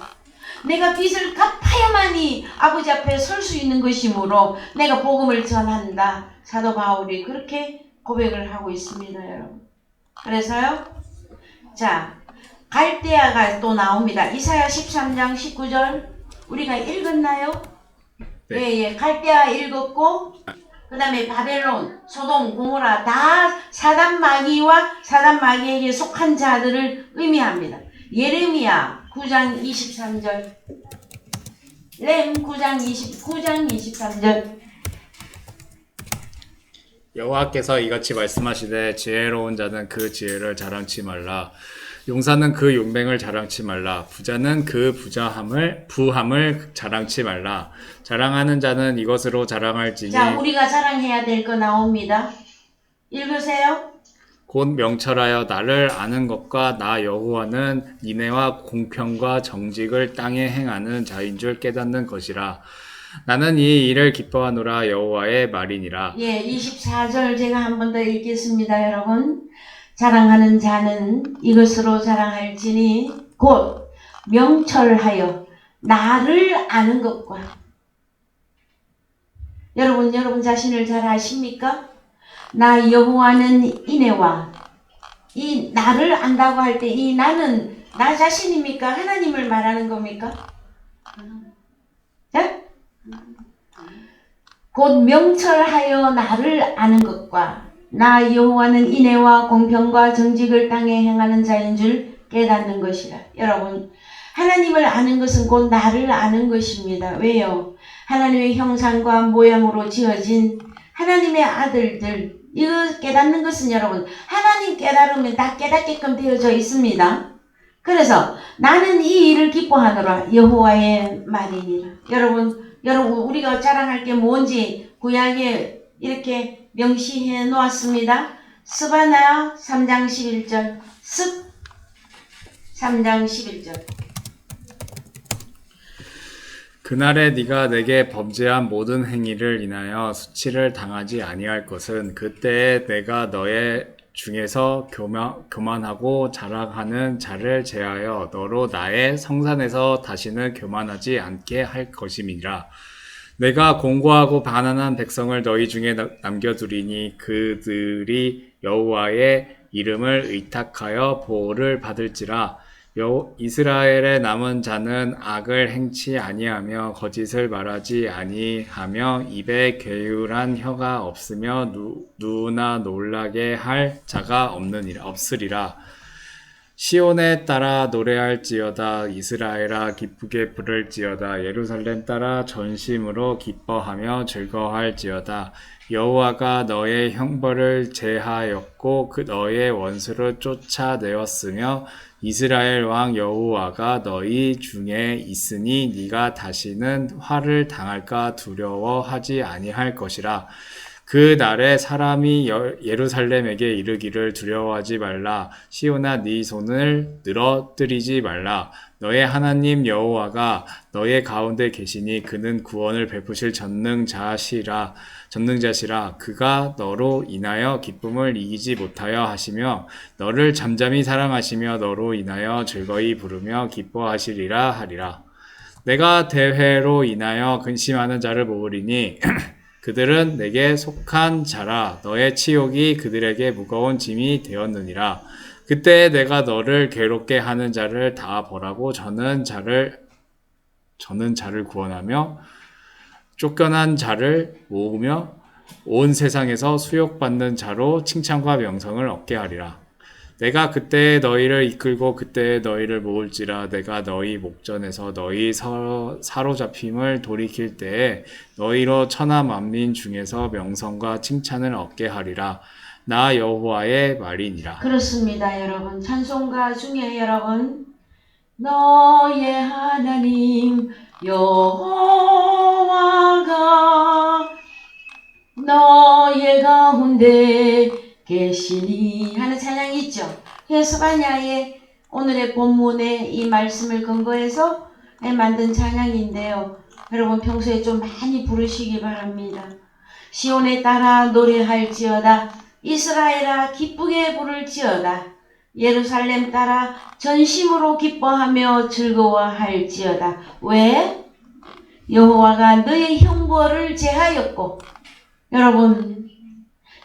내가 빚을 갚아야만이 아버지 앞에 설 수 있는 것이므로 내가 복음을 전한다. 사도 바울이 그렇게 고백을 하고 있습니다. 여러분. 그래서요. 자 갈대아가 또 나옵니다. 이사야 13장 19절 우리가 읽었나요? 네. 예, 갈대아 읽었고 그 다음에 바벨론, 소돔, 고모라 다 사단 마귀와 사단 마귀에게 속한 자들을 의미합니다. 예레미야 9장 23절 렘 9장 23절 여호와께서 이같이 말씀하시되 지혜로운 자는 그 지혜를 자랑치 말라. 용사는 그 용맹을 자랑치 말라. 부자는 그 부함을 자랑치 말라. 자랑하는 자는 이것으로 자랑할지니 자 우리가 자랑해야 될 거 나옵니다. 읽으세요. 곧 명철하여 나를 아는 것과 나 여호와는 인애와 공평과 정직을 땅에 행하는 자인 줄 깨닫는 것이라. 나는 이 일을 기뻐하노라. 여호와의 말이니라. 예, 24절 제가 한 번 더 읽겠습니다. 여러분. 자랑하는 자는 이것으로 자랑할지니 곧 명철하여 나를 아는 것과 여러분 자신을 잘 아십니까? 나 여호와는 인애와 이 나를 안다고 할 때 이 나는 나 자신입니까? 하나님을 말하는 겁니까? 네? 곧 명철하여 나를 아는 것과 나 여호와는 인애와 공평과 정직을 땅에 행하는 자인 줄 깨닫는 것이라. 여러분 하나님을 아는 것은 곧 나를 아는 것입니다. 왜요? 하나님의 형상과 모양으로 지어진 하나님의 아들들 이거 깨닫는 것은 여러분 하나님 깨달으면 다 깨닫게끔 되어져 있습니다. 그래서 나는 이 일을 기뻐하노라. 여호와의 말이니라. 여러분 우리가 자랑할 게 뭔지 구약에 이렇게 명시해 놓았습니다. 스바나 3장 11절 습 3장 11절 그날에 네가 내게 범죄한 모든 행위를 인하여 수치를 당하지 아니할 것은 그때에 내가 너의 중에서 교만하고 자랑하는 자를 제하여 너로 나의 성산에서 다시는 교만하지 않게 할 것임이니라. 내가 공고하고 가난한 백성을 너희 중에 남겨두리니 그들이 여호와의 이름을 의탁하여 보호를 받을지라. 이스라엘의 남은 자는 악을 행치 아니하며 거짓을 말하지 아니하며 입에 괴율한 혀가 없으며 누구나 놀라게 할 자가 없으리라. 시온에 따라 노래할지어다. 이스라엘아 기쁘게 부를지어다. 예루살렘 따라 전심으로 기뻐하며 즐거워할지어다. 여호와가 너의 형벌을 제하였고 너의 원수를 쫓아내었으며 이스라엘 왕 여호와가 너희 중에 있으니 네가 다시는 화를 당할까 두려워하지 아니할 것이라. 그 날에 사람이 예루살렘에게 이르기를 두려워하지 말라. 시온아 네 손을 늘어뜨리지 말라. 너의 하나님 여호와가 너의 가운데 계시니 그는 구원을 베푸실 전능자시라. 그가 너로 인하여 기쁨을 이기지 못하여 하시며 너를 잠잠히 사랑하시며 너로 인하여 즐거이 부르며 기뻐하시리라 하리라. 내가 대회로 인하여 근심하는 자를 모으리니 그들은 내게 속한 자라. 너의 치욕이 그들에게 무거운 짐이 되었느니라. 그때 내가 너를 괴롭게 하는 자를 다 벌하고 저는 자를 구원하며 쫓겨난 자를 모으며 온 세상에서 수욕받는 자로 칭찬과 명성을 얻게 하리라. 내가 그때 너희를 이끌고 그때 너희를 모을지라. 내가 너희 목전에서 너희 사로잡힘을 돌이킬 때에 너희로 천하 만민 중에서 명성과 칭찬을 얻게 하리라. 나 여호와의 말이니라. 그렇습니다, 여러분. 찬송가 중에 여러분, 너의 하나님 여호와가 너의 가운데 계시니 하는 찬양이 있죠. 해수바냐의 오늘의 본문의 이 말씀을 근거해서 만든 찬양인데요. 여러분 평소에 좀 많이 부르시기 바랍니다. 시온에 따라 노래할지어다. 이스라엘아 기쁘게 부를지어다. 예루살렘 따라 전심으로 기뻐하며 즐거워할지어다. 왜? 여호와가 너의 형벌을 제하였고.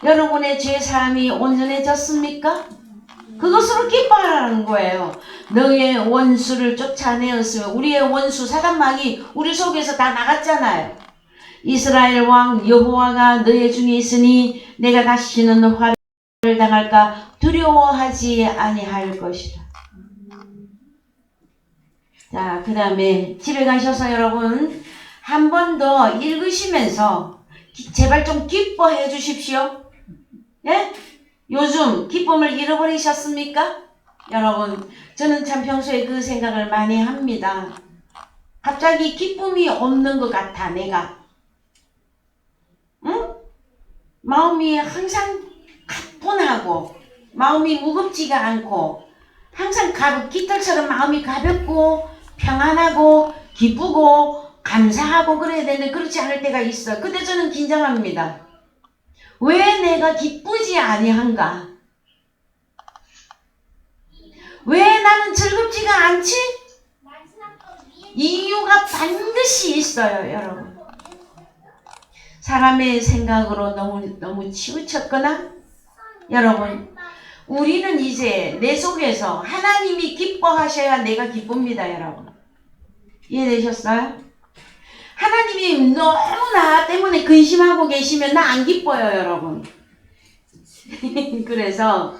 여러분의 죄 사함이 온전해졌습니까? 그것으로 기뻐하라는 거예요. 너의 원수를 쫓아내었으면 우리의 원수 사단마귀 우리 속에서 다 나갔잖아요. 이스라엘 왕 여호와가 너의 중에 있으니 내가 다시는 화를 당할까 두려워하지 아니할 것이라. 자, 그 다음에 집에 가셔서 여러분 한 번 더 읽으시면서 제발 좀 기뻐해 주십시오. 예? 요즘 기쁨을 잃어버리셨습니까? 여러분, 저는 참 평소에 그 생각을 많이 합니다. 갑자기 기쁨이 없는 것 같아, 내가. 응? 마음이 항상 가뿐하고, 마음이 무겁지가 않고, 항상 깃털처럼 마음이 가볍고, 평안하고, 기쁘고, 감사하고 그래야 되는데 그렇지 않을 때가 있어. 그때 저는 긴장합니다. 왜 내가 기쁘지 아니한가? 왜 나는 즐겁지가 않지? 이유가 반드시 있어요, 여러분. 사람의 생각으로 너무 치우쳤거나, 여러분, 우리는 이제 내 속에서 하나님이 기뻐하셔야 내가 기쁩니다, 여러분. 이해되셨어요? 하나님이 너무 나 때문에 근심하고 계시면 나 안 기뻐요, 여러분. 그래서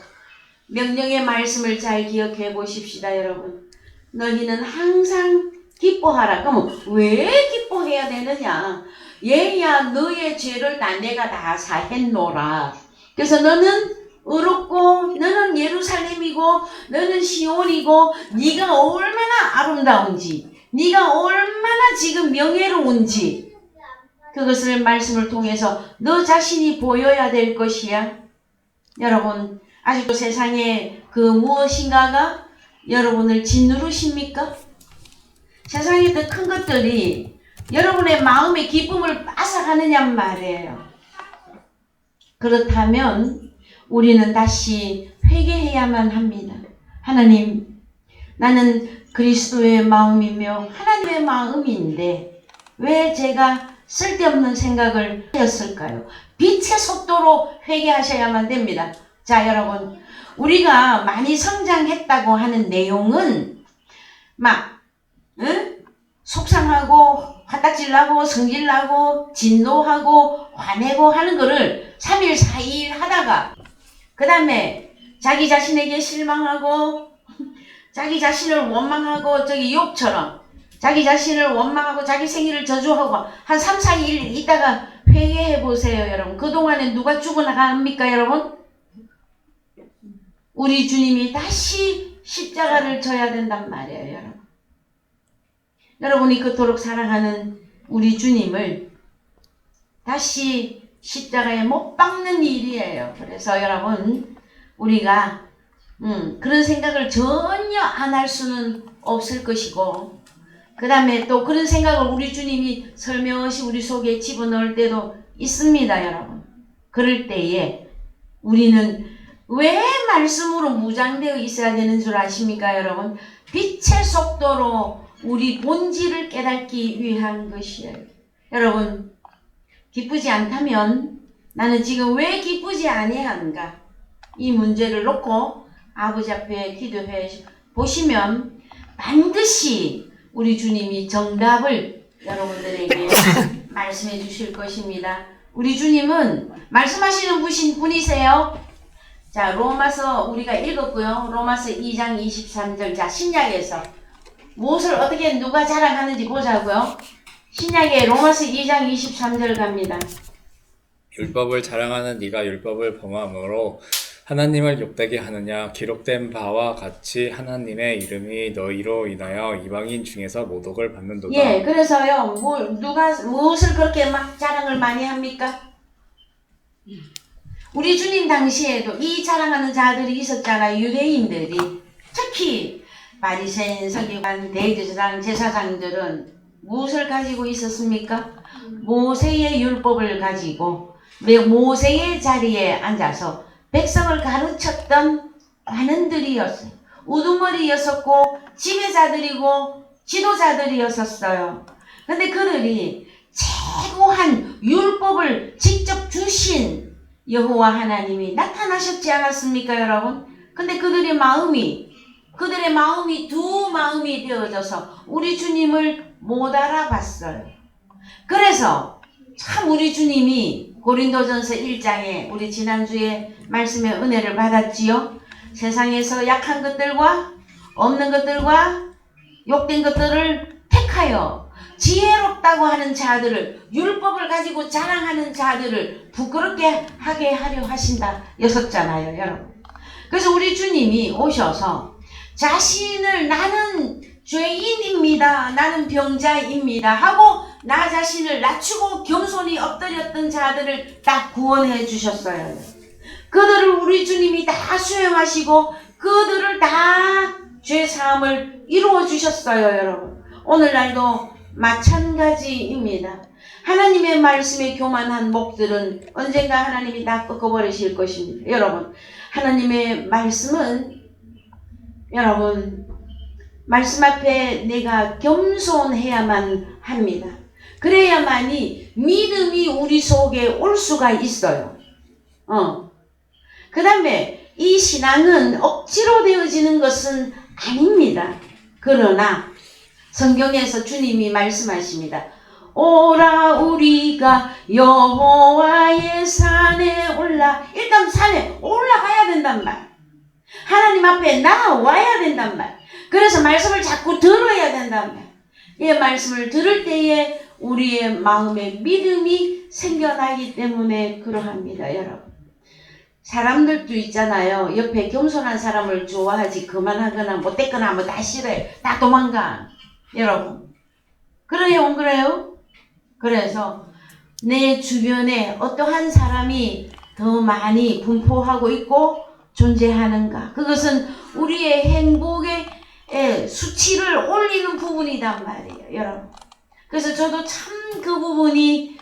명령의 말씀을 잘 기억해 보십시다, 여러분. 너희는 항상 기뻐하라. 그럼 왜 기뻐해야 되느냐? 얘야 너의 죄를 내가 다 사했노라. 그래서 너는 의롭고 너는 예루살렘이고 너는 시온이고 네가 얼마나 아름다운지 네가 얼마나 지금 명예로운지 그것을 말씀을 통해서 너 자신이 보여야 될 것이야. 여러분 아직도 세상에 그 무엇인가가 여러분을 짓누르십니까? 세상에 더 큰 것들이 여러분의 마음의 기쁨을 뺏어가느냐 말이에요. 그렇다면 우리는 다시 회개해야만 합니다. 하나님, 나는 그리스도의 마음이며 하나님의 마음인데 왜 제가 쓸데없는 생각을 하였을까요? 빛의 속도로 회개하셔야만 됩니다. 자, 여러분, 우리가 많이 성장했다고 하는 내용은 막 응? 속상하고 화딱질나고 성질나고 진노하고 화내고 하는 거를 3일 4일 하다가 그 다음에 자기 자신에게 실망하고 자기 자신을 원망하고 저기 욥처럼 자기 자신을 원망하고 자기 생일을 저주하고 한 3, 4일 있다가 회개해 보세요 여러분. 그동안에 누가 죽어나갑니까 여러분? 우리 주님이 다시 십자가를 져야 된단 말이에요 여러분. 여러분이 그토록 사랑하는 우리 주님을 다시 십자가에 못 박는 일이에요. 그래서 여러분 우리가 그런 생각을 전혀 안 할 수는 없을 것이고 그 다음에 또 그런 생각을 우리 주님이 설명없이 우리 속에 집어넣을 때도 있습니다 여러분. 그럴 때에 우리는 왜 말씀으로 무장되어 있어야 되는 줄 아십니까 여러분? 빛의 속도로 우리 본질을 깨닫기 위한 것이에요. 여러분 기쁘지 않다면 나는 지금 왜 기쁘지 아니한가? 이 문제를 놓고 아버지 앞에 기도해 보시면 반드시 우리 주님이 정답을 여러분들에게 말씀해 주실 것입니다. 우리 주님은 말씀하시는 분이세요. 자, 로마서 우리가 읽었고요. 로마서 2장 23절. 자, 신약에서 무엇을 어떻게 누가 자랑하는지 보자고요. 신약의 로마서 2장 23절 갑니다. 율법을 자랑하는 네가 율법을 범함으로 하나님을 욕되게 하느냐? 기록된 바와 같이 하나님의 이름이 너희로 인하여 이방인 중에서 모독을 받는도다. 예, 그래서요. 누가 무엇을 그렇게 막 자랑을 많이 합니까? 우리 주님 당시에도 이 자랑하는 자들이 있었잖아요. 유대인들이. 특히 바리새인, 서기관, 대제사장, 제사장들은 무엇을 가지고 있었습니까? 모세의 율법을 가지고 모세의 자리에 앉아서 백성을 가르쳤던 관원들이었어요. 우두머리였었고 지배자들이고 지도자들이었었어요. 근데 그들이 최고한 율법을 직접 주신 여호와 하나님이 나타나셨지 않았습니까 여러분? 근데 그들의 마음이 두 마음이 되어져서 우리 주님을 못 알아봤어요. 그래서 참 우리 주님이 고린도전서 1장에 우리 지난주에 말씀의 은혜를 받았지요. 세상에서 약한 것들과 없는 것들과 욕된 것들을 택하여 지혜롭다고 하는 자들을 율법을 가지고 자랑하는 자들을 부끄럽게 하게 하려 하신다 였었잖아요 여러분. 그래서 우리 주님이 오셔서 자신을 나는 죄인입니다. 나는 병자입니다. 하고 나 자신을 낮추고 겸손히 엎드렸던 자들을 딱 구원해 주셨어요. 그들을 우리 주님이 다 수용하시고 그들을 다 죄사함을 이루어 주셨어요 여러분. 오늘날도 마찬가지입니다. 하나님의 말씀에 교만한 목들은 언젠가 하나님이 다 꺾어버리실 것입니다. 여러분 하나님의 말씀은 여러분 말씀 앞에 내가 겸손해야만 합니다. 그래야만이 믿음이 우리 속에 올 수가 있어요. 그 다음에 이 신앙은 억지로 되어지는 것은 아닙니다. 그러나 성경에서 주님이 말씀하십니다. 오라 우리가 여호와의 산에 올라. 일단 산에 올라가야 된단 말. 하나님 앞에 나와야 된단 말. 그래서 말씀을 자꾸 들어야 된단 말. 이 말씀을 들을 때에 우리의 마음에 믿음이 생겨나기 때문에 그러합니다 여러분. 사람들도 있잖아요. 옆에 겸손한 사람을 좋아하지 그만하거나 못됐거나 하면 다 싫어해. 다 도망가. 여러분 그래요 안 그래요? 그래서 내 주변에 어떠한 사람이 더 많이 분포하고 있고 존재하는가, 그것은 우리의 행복의 수치를 올리는 부분이란 말이에요 여러분. 그래서 저도 참 그 부분이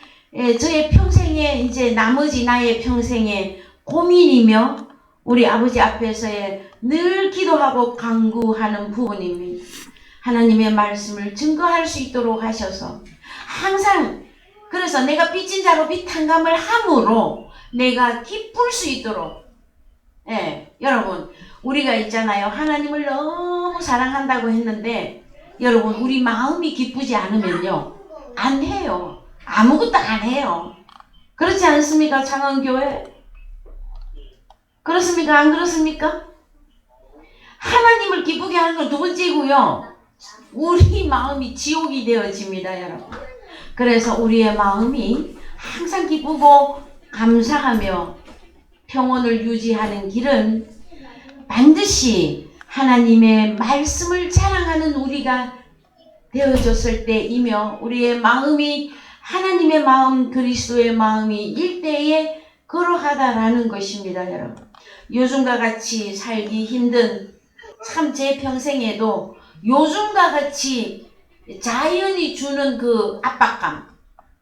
저의 평생에 이제 나머지 나의 평생에 고민이며 우리 아버지 앞에서의 늘 기도하고 간구하는 부분입니다. 하나님의 말씀을 증거할 수 있도록 하셔서 항상 그래서 내가 빚진 자로 빚탕감을 함으로 내가 기쁠 수 있도록. 여러분 우리가 있잖아요. 하나님을 너무 사랑한다고 했는데 여러분, 우리 마음이 기쁘지 않으면요, 안 해요. 아무것도 안 해요. 그렇지 않습니까? 창원교회? 그렇습니까? 안 그렇습니까? 하나님을 기쁘게 하는 건 두 번째고요. 우리 마음이 지옥이 되어집니다, 여러분. 그래서 우리의 마음이 항상 기쁘고 감사하며 평온을 유지하는 길은 반드시 하나님의 말씀을 자랑하는 우리가 되어졌을 때이며, 우리의 마음이 하나님의 마음, 그리스도의 마음이 일대에 그러하다라는 것입니다, 여러분. 요즘과 같이 살기 힘든, 참 제 평생에도 요즘과 같이 자연이 주는 그 압박감,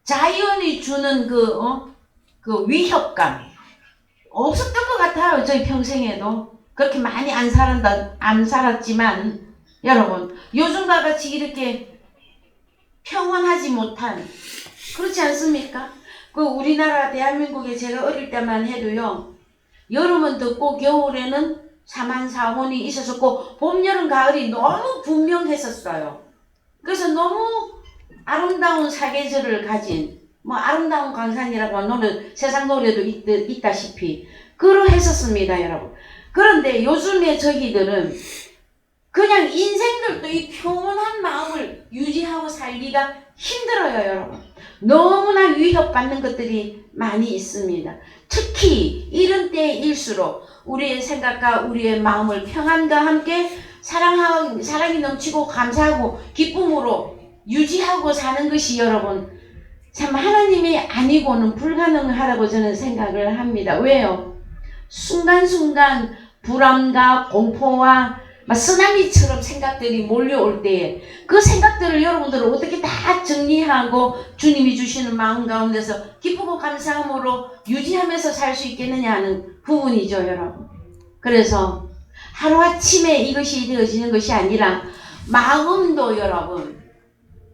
자연이 주는 그 위협감 없었던 것 같아요. 저희 평생에도 그렇게 많이 안 살았지만, 여러분, 요즘과 같이 이렇게 평온하지 못한, 그렇지 않습니까? 그 우리나라 대한민국에 제가 어릴 때만 해도요, 여름은 덥고 겨울에는 사만사온이 있었었고, 봄, 여름, 가을이 너무 분명했었어요. 그래서 너무 아름다운 사계절을 가진, 뭐 아름다운 강산이라고 노래, 세상 노래도 있다시피 그러했었습니다, 여러분. 그런데 요즘에 저희들은 그냥 인생들도 이 평온한 마음을 유지하고 살기가 힘들어요, 여러분. 너무나 위협받는 것들이 많이 있습니다. 특히 이런 때일수록 우리의 생각과 우리의 마음을 평안과 함께 사랑이 넘치고 감사하고 기쁨으로 유지하고 사는 것이, 여러분, 참 하나님이 아니고는 불가능하다고 저는 생각을 합니다. 왜요? 순간순간 불안과 공포와 막 쓰나미처럼 생각들이 몰려올 때에 그 생각들을 여러분들은 어떻게 다 정리하고 주님이 주시는 마음 가운데서 기쁘고 감사함으로 유지하면서 살 수 있겠느냐 하는 부분이죠, 여러분. 그래서 하루아침에 이것이 되어지는 것이 아니라 마음도, 여러분,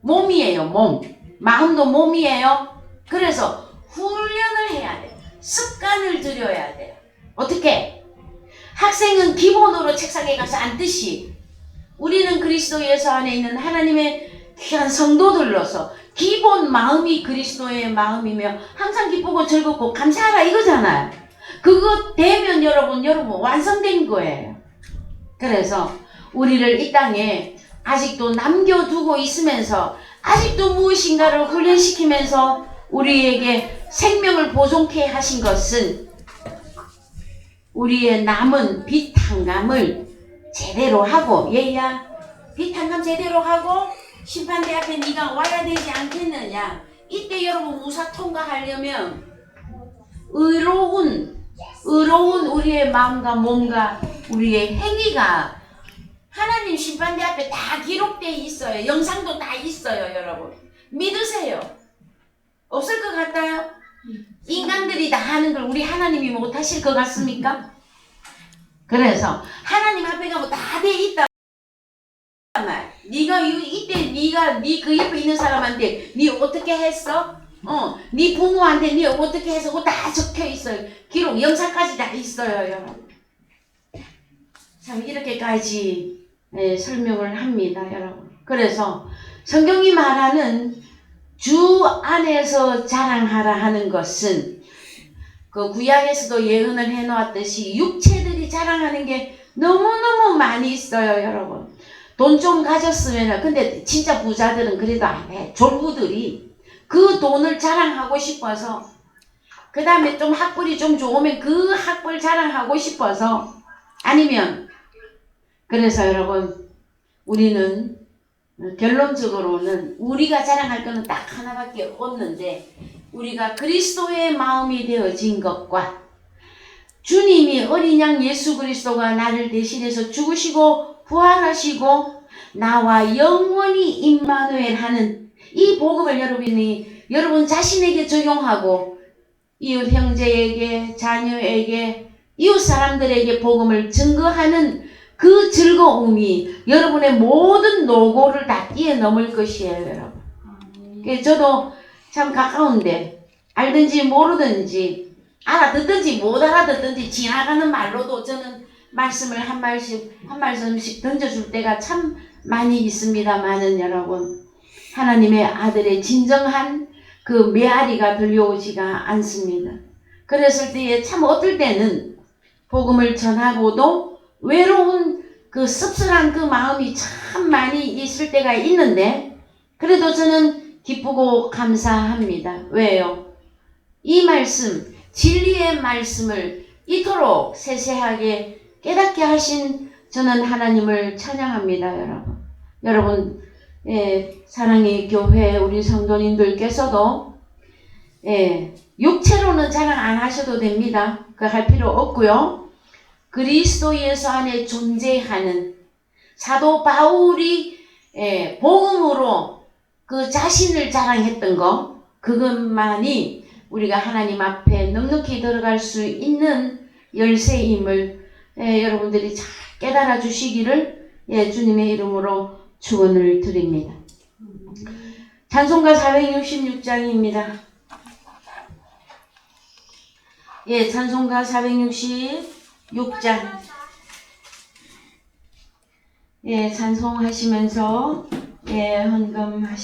몸이에요, 몸. 마음도 몸이에요. 그래서 훈련을 해야 돼요. 습관을 들여야 돼요. 어떻게? 학생은 기본으로 책상에 가서 앉듯이 우리는 그리스도 예수 안에 있는 하나님의 귀한 성도들로서 기본 마음이 그리스도의 마음이며 항상 기쁘고 즐겁고 감사하라 이거잖아요. 그거 되면 여러분 완성된 거예요. 그래서 우리를 이 땅에 아직도 남겨두고 있으면서 아직도 무엇인가를 훈련시키면서 우리에게 생명을 보존케 하신 것은 우리의 남은 비탄감을 제대로 하고, 얘야 비탄감 제대로 하고 심판대 앞에 네가 와야 되지 않겠느냐. 이때 여러분 무사 통과하려면 의로운 우리의 마음과 몸과 우리의 행위가 하나님 심판대 앞에 다 기록되어 있어요. 영상도 다 있어요, 여러분. 믿으세요. 없을 것 같아요? 인간들이 다 하는 걸 우리 하나님이 못하실 것 같습니까? 그래서 하나님 앞에 가면 다 돼 있다. 네가 이때 네 그 옆에 있는 사람한테 네 어떻게 했어? 네 부모한테 네 어떻게 해서 그거 다 적혀 있어요. 기록 영상까지 다 있어요, 여러분. 참 이렇게까지 설명을 합니다, 여러분. 그래서 성경이 말하는 주 안에서 자랑하라 하는 것은 그 구약에서도 예언을 해놓았듯이 육체들이 자랑하는 게 너무너무 많이 있어요, 여러분. 돈 좀 가졌으면, 근데 진짜 부자들은 그래도 안 해. 졸부들이 그 돈을 자랑하고 싶어서, 그 다음에 좀 학벌이 좀 좋으면 그 학벌 자랑하고 싶어서, 아니면, 그래서 여러분, 우리는 결론적으로는 우리가 자랑할 것은 딱 하나밖에 없는데, 우리가 그리스도의 마음이 되어진 것과 주님이 어린 양 예수 그리스도가 나를 대신해서 죽으시고 부활하시고 나와 영원히 임마누엘 하는 이 복음을 여러분 자신에게 적용하고 이웃 형제에게, 자녀에게, 이웃 사람들에게 복음을 증거하는 그 즐거움이 여러분의 모든 노고를 다 뛰어넘을 것이에요, 여러분. 저도 참 가까운데 알든지 모르든지 알아듣든지 못 알아듣든지 지나가는 말로도 저는 말씀을 한 말씀씩 던져줄 때가 참 많이 있습니다만은 여러분, 하나님의 아들의 진정한 그 메아리가 들려오지가 않습니다. 그랬을 때에 참 어떨 때는 복음을 전하고도 외로운 그 씁쓸한 그 마음이 참 많이 있을 때가 있는데, 그래도 저는 기쁘고 감사합니다. 왜요? 이 말씀, 진리의 말씀을 이토록 세세하게 깨닫게 하신 저는 하나님을 찬양합니다. 여러분, 사랑의 교회 우리 성도님들께서도 육체로는 자랑 안 하셔도 됩니다. 그 할 필요 없고요. 그리스도 예수 안에 존재하는 사도 바울이 복음으로 그 자신을 자랑했던 거, 그것만이 우리가 하나님 앞에 넉넉히 들어갈 수 있는 열쇠임을 여러분들이 잘 깨달아 주시기를 주님의 이름으로 축원을 드립니다. 찬송가 466장입니다. 찬송가 466장. 찬송하시면서 헌금하시겠습니다.